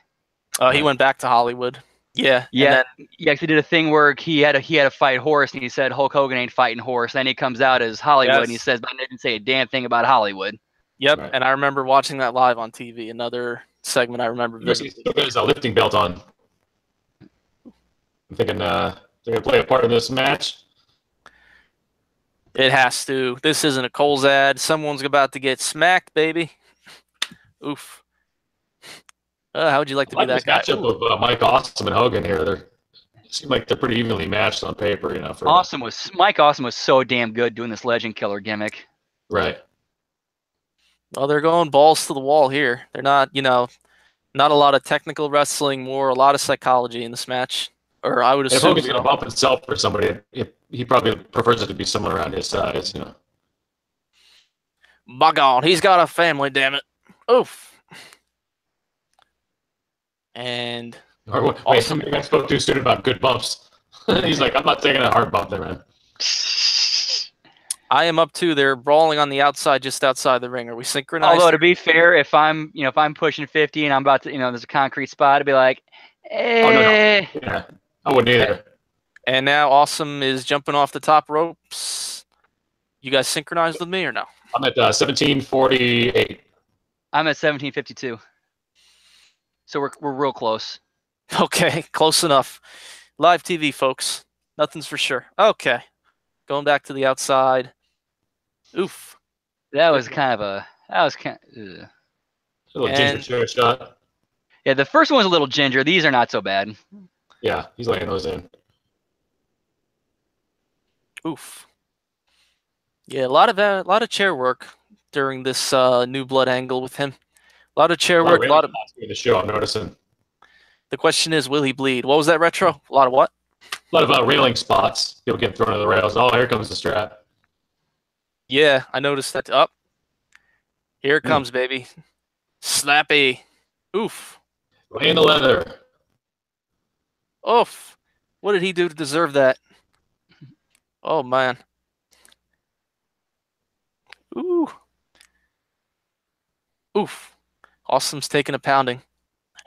Oh, he went back to Hollywood. Yeah, yeah. He actually did a thing where he had to fight Horace, and he said Hulk Hogan ain't fighting Horace. Then he comes out as Hollywood, and he says, "But I didn't say a damn thing about Hollywood." Yep, right. And I remember watching that live on TV. Another segment I remember vividly. There's a lifting belt on. I'm thinking they're gonna play a part in this match. It has to. This isn't a Coles ad. Someone's about to get smacked, baby. Oof. How would you like to be that guy? Matchup of Mike Awesome and Hogan here. They seem like they're pretty evenly matched on paper, Mike Awesome was so damn good doing this Legend Killer gimmick. Right. Well, they're going balls to the wall here. They're not, not a lot of technical wrestling, more a lot of psychology in this match. Or I would assume. If Hogan's going to bump himself for somebody, he probably prefers it to be someone around his size, By God, he's got a family, damn it. Oof. And. Wait, somebody got spoke too soon about good bumps. He's like, I'm not taking a hard bump there, man. I am up too. They're brawling on the outside, just outside the ring. Are we synchronized? Although to be fair, if I'm pushing 50 and I'm about to, there's a concrete spot, I'd be like, eh. Oh, no. Yeah, I wouldn't either. And now Awesome is jumping off the top ropes. You guys synchronized with me or no? I'm at 1748. I'm at 1752. So we're real close. Okay, close enough. Live TV, folks. Nothing's for sure. Okay. Going back to the outside. Oof. That was kind of a little ginger shot. Yeah, the first one was a little ginger. These are not so bad. Yeah, he's laying those in. Oof. Yeah, a lot of chair work during this New Blood angle with him. A lot of chair work. A lot of the show. I'm noticing. The question is, will he bleed? What was that, Retro? A lot of what? A lot of railing spots. People get thrown to the rails. Oh, here comes the strap. Yeah, I noticed that. Up. Here it comes, baby. Slappy. Oof. Laying the leather. Oof. What did he do to deserve that? Oh, man. Ooh. Oof. Awesome's taking a pounding.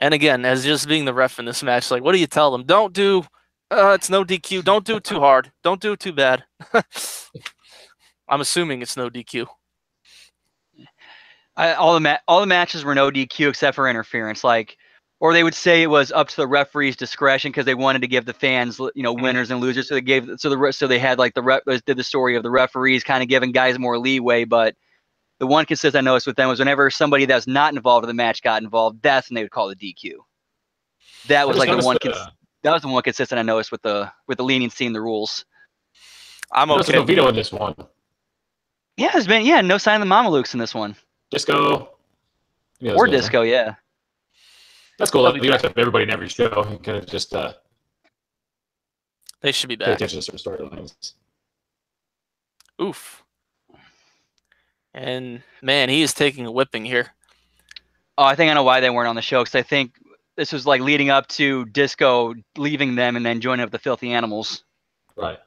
And again, as just being the ref in this match, like, what do you tell them? Don't do... it's no DQ. Don't do it too hard. Don't do it too bad. I'm assuming it's no DQ. All the matches were no DQ except for interference, or they would say it was up to the referee's discretion because they wanted to give the fans, winners and losers. So they had did the story of the referees kind of giving guys more leeway. But the one consistent I noticed with them was whenever somebody that's not involved in the match got involved, that's when they would call the DQ. That was like the one. That was the one consistent I noticed with the leniency in the rules. I'm okay. There's no veto in this one. Yeah, there's been no sign of the Mamalukes in this one. Disco. Yeah, or Disco, yeah. That's cool. You don't have to have everybody in every show. You kind of just they should be back. Pay attention to certain storylines. Oof. And man, he is taking a whipping here. Oh, I think I know why they weren't on the show, because I think this was like leading up to Disco leaving them and then joining up the Filthy Animals. Right.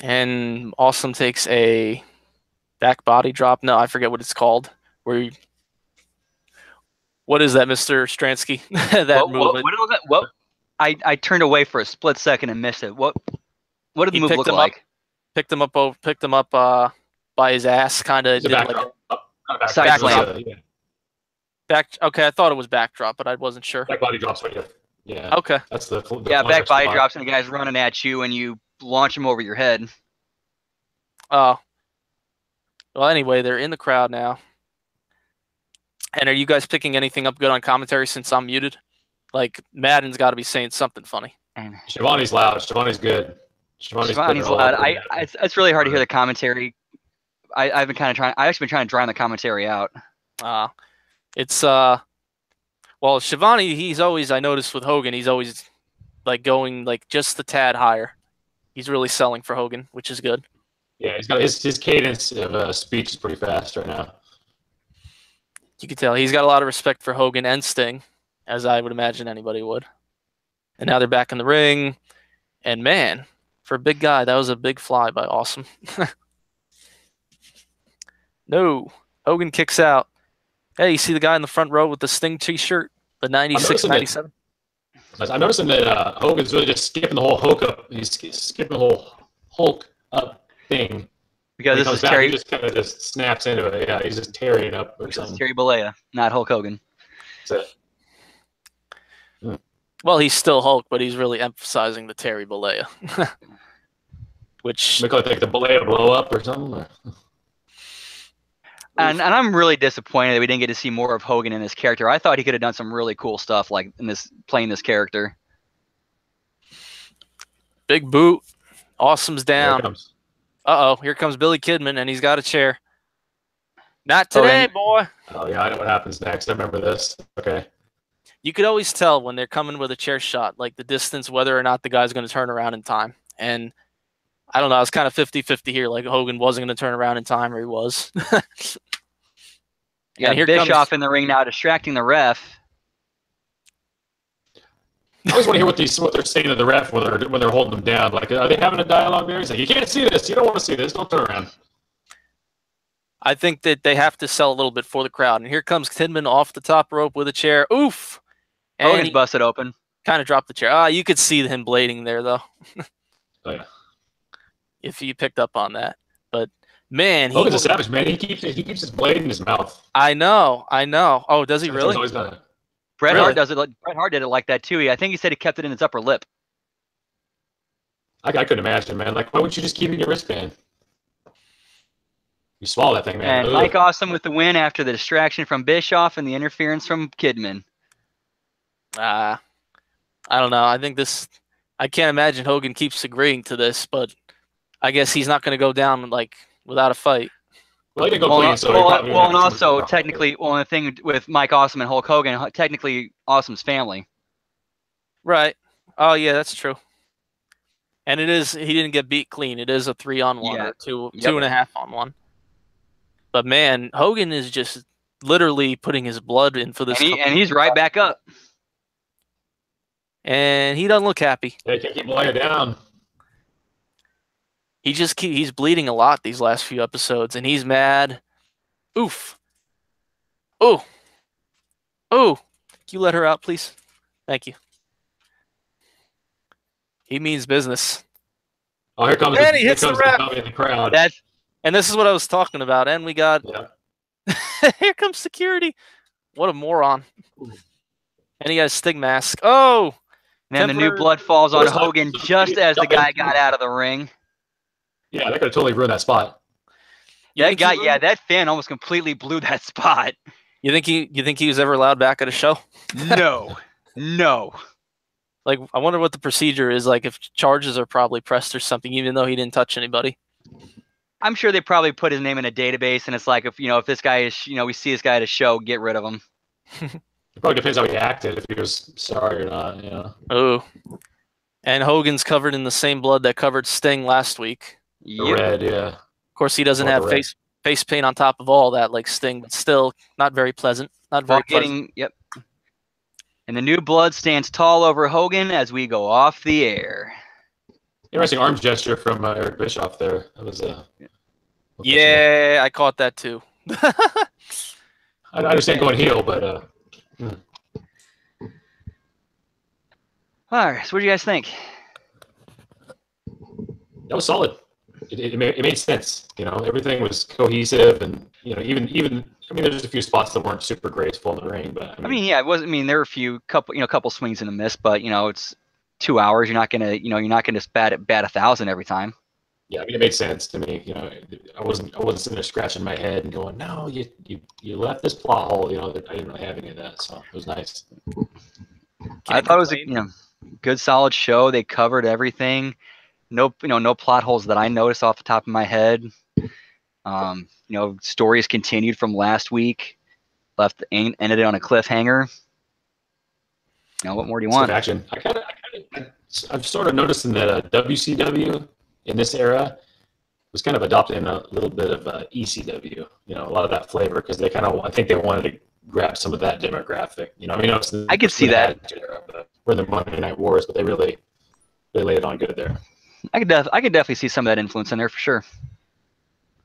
And Awesome takes a back body drop. No, I forget what it's called. What is that, Mr. Stransky? That movement. What was that? What? I turned away for a split second and missed it. What did the move look like? Picked him up by his ass, kind of did like side slam. Okay, I thought it was backdrop, but I wasn't sure. Back body drops right here. Yeah. Okay. That's the back body drops and the guy's running at you and you launch him over your head. Oh. Well, anyway, they're in the crowd now. And are you guys picking anything up good on commentary since I'm muted? Like, Madden's got to be saying something funny. Shivani's loud. Shivani's good. Shivani's loud. It's really hard to hear the commentary. I've been kind of trying. I've actually been trying to drown the commentary out. It's well, Shivani. He's always, I noticed with Hogan, he's always like going like just the tad higher. He's really selling for Hogan, which is good. Yeah, he's got his cadence of speech is pretty fast right now. You can tell he's got a lot of respect for Hogan and Sting, as I would imagine anybody would. And now they're back in the ring. And man, for a big guy, that was a big fly by Awesome. No, Hogan kicks out. Hey, you see the guy in the front row with the Sting t-shirt, the 96, 97? I'm noticing that Hogan's really just skipping the whole Hulk up. He's skipping the whole Hulk up thing. Because this is Terry. He just kind of just snaps into it. Yeah, he's just tearing it up or something. Terry Bollea, not Hulk Hogan. That's it. Well, he's still Hulk, but he's really emphasizing the Terry Bollea. Which make like the Bollea blow up or something. Or? And I'm really disappointed that we didn't get to see more of Hogan in this character. I thought he could have done some really cool stuff like in this playing this character. Big boot. Awesome's down. Here comes Billy Kidman, and he's got a chair. Not today, boy. Oh, yeah, I know what happens next. I remember this. Okay. You could always tell when they're coming with a chair shot, like the distance, whether or not the guy's going to turn around in time. And I don't know, I was kind of 50-50 here, like Hogan wasn't going to turn around in time, or he was. Yeah, here Bischoff in the ring now distracting the ref. I always want to hear what they're saying to the ref when they're holding them down. Like, are they having a dialogue there? He's like, you can't see this. You don't want to see this. Don't turn around. I think that they have to sell a little bit for the crowd. And here comes Kidman off the top rope with a chair. Oof! And Hogan's busted open. Kind of dropped the chair. You could see him blading there, though. Oh, yeah. If you picked up on that. But, man. Hogan's a savage, man. He keeps his blade in his mouth. I know. Oh, does he really? He's always done it. Bret Hart does it. Bret Hart did it like that too. I think he said he kept it in his upper lip. I couldn't imagine, man. Like, why wouldn't you just keep it in your wristband? You swallow that thing, man. And Mike Awesome with the win after the distraction from Bischoff and the interference from Kidman. I don't know. I think this. I can't imagine Hogan keeps agreeing to this, but I guess he's not going to go down like without a fight. Well, he didn't go clean, so and also technically, the thing with Mike Awesome and Hulk Hogan, technically Awesome's family. Right. Oh yeah, that's true. And it is. He didn't get beat clean. It is a 3-on-1 or 2.5-on-1. But man, Hogan is just literally putting his blood in for this. And he's right back up. And he doesn't look happy. Yeah, he can't keep laying down. He's bleeding a lot these last few episodes, and he's mad. Oof. Oh. Oh. Can you let her out, please? Thank you. He means business. Oh, here comes and he hits the ref. In the crowd. And this is what I was talking about. And we got here comes security. What a moron. And he got a Sting mask. Oh. And then the new blood falls on Hogan just as the guy got out of the ring. Yeah, that could have totally ruined that spot. That fan almost completely blew that spot. You think he was ever allowed back at a show? No. Like, I wonder what the procedure is like if charges are probably pressed or something, even though he didn't touch anybody. I'm sure they probably put his name in a database, and it's like, if this guy is, we see this guy at a show, get rid of him. It probably depends how he acted, if he was sorry or not. Yeah. Oh, and Hogan's covered in the same blood that covered Sting last week. The red, yeah. Of course, he doesn't have face paint on top of all that like Sting, but still not very pleasant. Not very pleasant. Yep. And the new blood stands tall over Hogan as we go off the air. Interesting arm gesture from Eric Bischoff there. That was yeah, I caught that too. I understand going heel, but all right. So, what do you guys think? That was solid. It made sense. Everything was cohesive, and even I mean, there's a few spots that weren't super graceful in the ring, but I mean, yeah, it was. I mean, there were a couple swings and a miss, but it's 2 hours. You're not gonna bat 1,000 every time. Yeah, I mean, it made sense to me. I wasn't sitting there scratching my head and going, no, you left this plot hole. I didn't really have any of that, so it was nice. I thought it was a good, solid show. They covered everything. No plot holes that I noticed off the top of my head. Stories continued from last week. Ended on a cliffhanger. What more do you want? Action. I've sort of noticing that WCW in this era was kind of adopting a little bit of ECW. A lot of that flavor, because I think they wanted to grab some of that demographic. I could see that. We're the Monday Night Wars, but they laid it on good there. I could definitely see some of that influence in there for sure.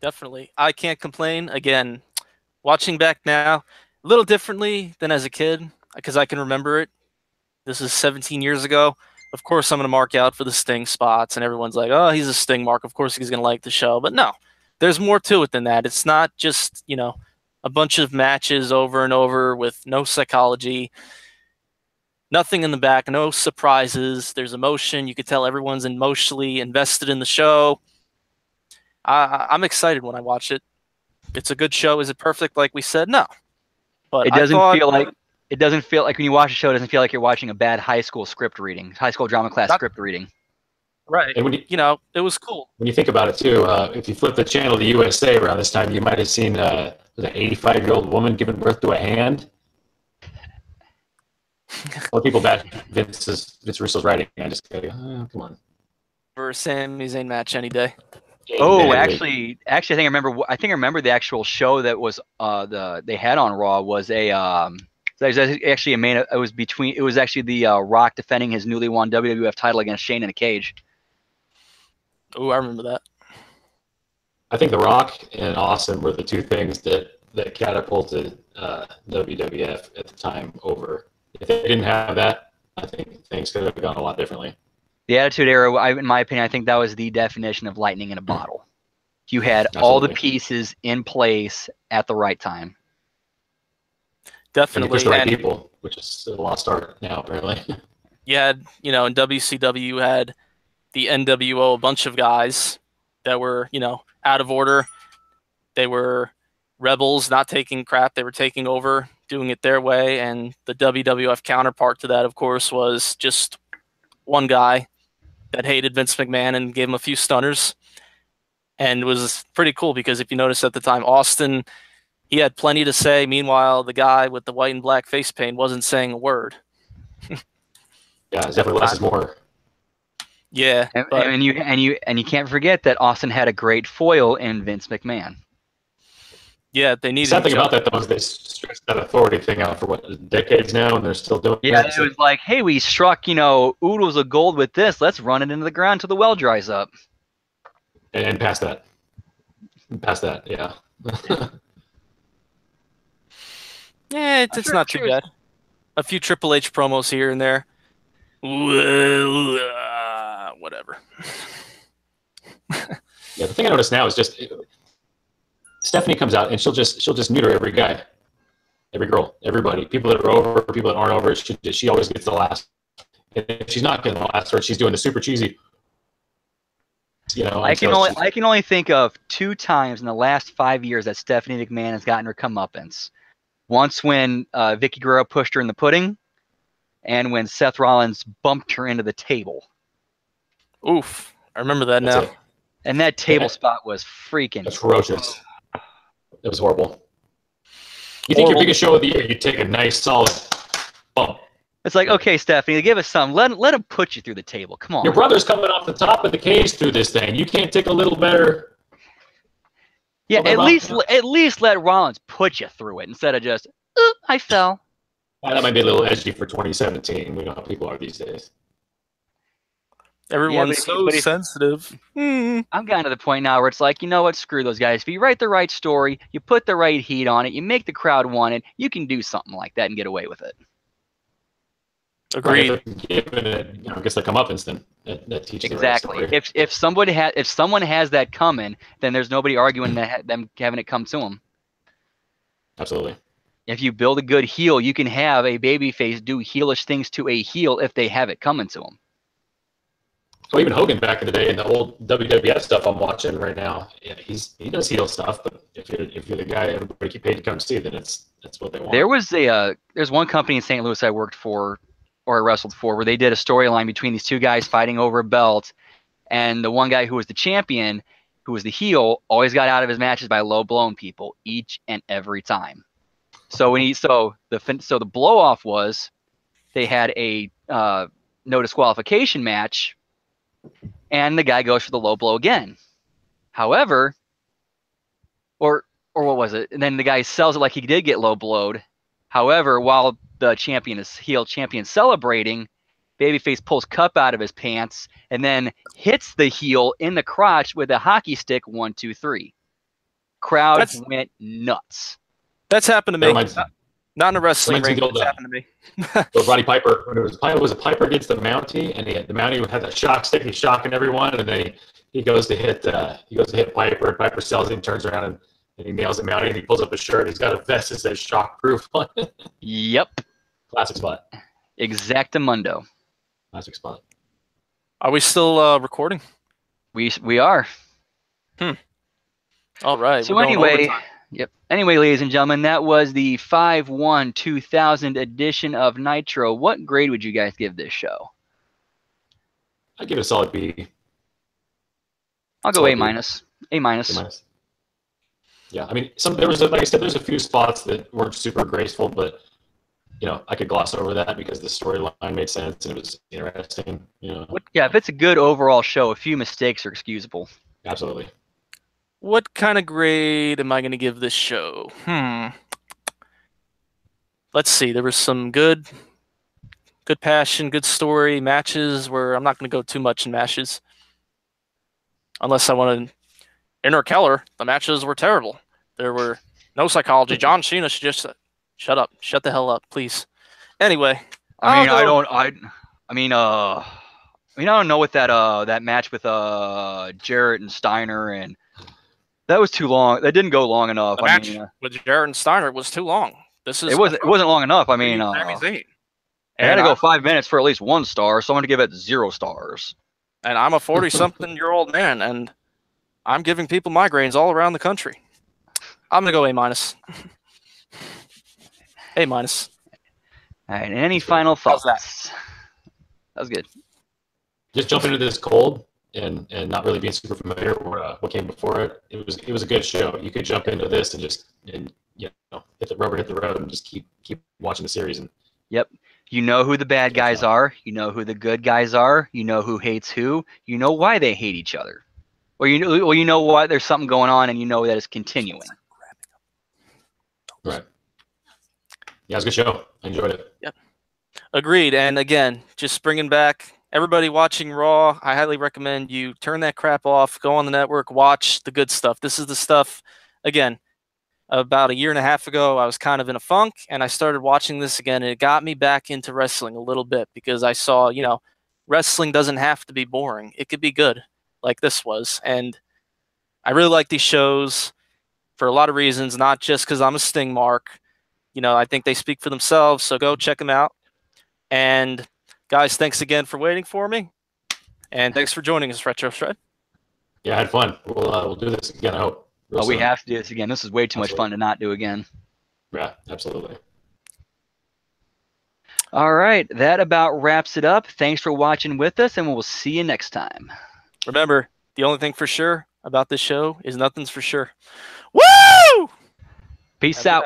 Definitely. I can't complain. Again, watching back now, a little differently than as a kid, because I can remember it. This is 17 years ago. Of course, I'm going to mark out for the Sting spots, and everyone's like, oh, he's a Sting mark. Of course, he's going to like the show. But no, there's more to it than that. It's not just, a bunch of matches over and over with no psychology. Nothing in the back, no surprises. There's emotion. You could tell everyone's emotionally invested in the show. I'm excited when I watch it. It's a good show. Is it perfect like we said? No. But it doesn't feel like when you watch a show, it doesn't feel like you're watching a bad high school drama class script reading. Right. And it was cool. When you think about it too, if you flip the channel to USA around this time, you might have seen an 85-year-old woman giving birth to a hand. Well, people bash Vince Russo's writing. I just go, come on. For a Sami Zayn match any day. Oh, actually, I think I remember the actual show that was they had on Raw was it was actually the Rock defending his newly won WWF title against Shane in a cage. Oh, I remember that. I think The Rock and Austin were the two things that catapulted WWF at the time over. If they didn't have that, I think things could have gone a lot differently. The Attitude Era, in my opinion, I think that was the definition of lightning in a bottle. You had all the pieces in place at the right time. And Definitely. you pushed the right people, which is a lost art now, apparently. You had, in WCW, you had the NWO, a bunch of guys that were, out of order. They were rebels, not taking crap. They were taking over, doing it their way. And the WWF counterpart to that, of course, was just one guy that hated Vince McMahon and gave him a few stunners. And it was pretty cool because if you notice at the time, Austin, he had plenty to say. Meanwhile, the guy with the white and black face paint wasn't saying a word. Yeah, it's definitely less is more. Yeah, and you can't forget that Austin had a great foil in Vince McMahon. Yeah, they needed. Something about that though is they stretched that authority thing out for decades now, and they're still doing. Yeah, it was like, hey, we struck oodles of gold with this. Let's run it into the ground till the well dries up. And past that, yeah. Yeah, it's not too bad. A few Triple H promos here and there. Well, whatever. Yeah, the thing I notice now is just Stephanie comes out and she'll just neuter every guy, every girl, everybody, people that are over, people that aren't over. She always gets the last. And if she's not getting the last word, she's doing the super cheesy. I can only think of 2 times in the last 5 years that Stephanie McMahon has gotten her comeuppance. Once when Vicky Guerrero pushed her in the pudding, and when Seth Rollins bumped her into the table. Oof, I remember that now. And that table spot was freaking atrocious. It was horrible. You think your biggest show of the year, you take a nice solid bump. It's like, okay, Stephanie, give us some. Let him put you through the table. Come on. Your brother's coming off the top of the cage through this thing. You can't take a little better. Yeah, at least let Rollins put you through it instead of just, I fell. That might be a little edgy for 2017. We know how people are these days. Everyone's so sensitive. I'm getting to the point now where it's like, you know what? Screw those guys. If you write the right story, you put the right heat on it, you make the crowd want it, you can do something like that and get away with it. Agreed. Given it, I guess the comeuppance then that teaches exactly. If someone has that coming, then there's nobody arguing them having it come to them. Absolutely. If you build a good heel, you can have a babyface do heelish things to a heel if they have it coming to them. So even Hogan back in the day, in the old WWF stuff I'm watching right now, yeah, he does heel stuff. But if you're the guy everybody keep paid to come see, then that's what they want. There's one company in St. Louis I worked for, or I wrestled for, where they did a storyline between these two guys fighting over a belt, and the one guy who was the champion, who was the heel, always got out of his matches by low blowing people each and every time. So the blow off was they had a no disqualification match, and the guy goes for the low blow again. However, or what was it? And then the guy sells it like he did get low blowed. However, while the heel champion celebrating, babyface pulls cup out of his pants and then hits the heel in the crotch with a hockey stick. 1, 2, 3. Crowd went nuts. That's happened to me. Not in a wrestling ring. It's happened to me. So Roddy Piper, when it was Piper against the Mountie, and the Mountie had that shock stick. He's shocking everyone, and then he goes to hit Piper, and Piper sells it and turns around and he nails the Mountie, and he pulls up his shirt. He's got a vest that says "shock proof" on it. Yep. Classic spot. Exactamundo. Classic spot. Are we still recording? We are. All right. So anyway. Yep. Anyway, ladies and gentlemen, that was the 5/1/2000 edition of Nitro. What grade would you guys give this show? I'd give it a solid B. I'll go A minus. A minus. Yeah, I mean, like I said, there's a few spots that weren't super graceful, but I could gloss over that because the storyline made sense and it was interesting. Yeah, if it's a good overall show, a few mistakes are excusable. Absolutely. What kind of grade am I going to give this show? Let's see. There was some good passion, good story, matches where I'm not going to go too much in matches. Unless I want to... Inner Keller, the matches were terrible. There were no psychology. John Cena should just shut up. Shut the hell up, please. Anyway. I don't know what that match with Jarrett and Steiner, and that was too long. That didn't go long enough. The match with Jarrett and Steiner was too long. It wasn't long enough. I mean, it had to go 5 minutes for at least 1 star, so I'm going to give it 0 stars. And I'm a 40-something-year-old man, and I'm giving people migraines all around the country. I'm going to go A minus. A minus. All right. Any final thoughts? That was good. Just jumping into this cold and not really being super familiar with what came before it. It was a good show. You could jump into this and just hit the road and just keep watching the series. And yep. You know who the bad guys are. You know who the good guys are. You know who hates who. You know why they hate each other. Or you know why there's something going on, and you know that it's continuing. Right. Yeah, it was a good show. I enjoyed it. Yep. Agreed. And again, just bringing back everybody watching Raw, I highly recommend you turn that crap off, go on the network, watch the good stuff. This is the stuff, again, about 1.5 years ago, I was kind of in a funk, and I started watching this again, and it got me back into wrestling a little bit because I saw, wrestling doesn't have to be boring. It could be good, like this was. And I really like these shows for a lot of reasons, not just because I'm a Sting mark. I think they speak for themselves, so go check them out. And guys, thanks again for waiting for me, and thanks for joining us, Retro Shred. Yeah, I had fun. We'll do this again, I hope. We have to do this again. This is way too much fun to not do again. Yeah, absolutely. All right, that about wraps it up. Thanks for watching with us, and we'll see you next time. Remember, the only thing for sure about this show is nothing's for sure. Woo! Peace out.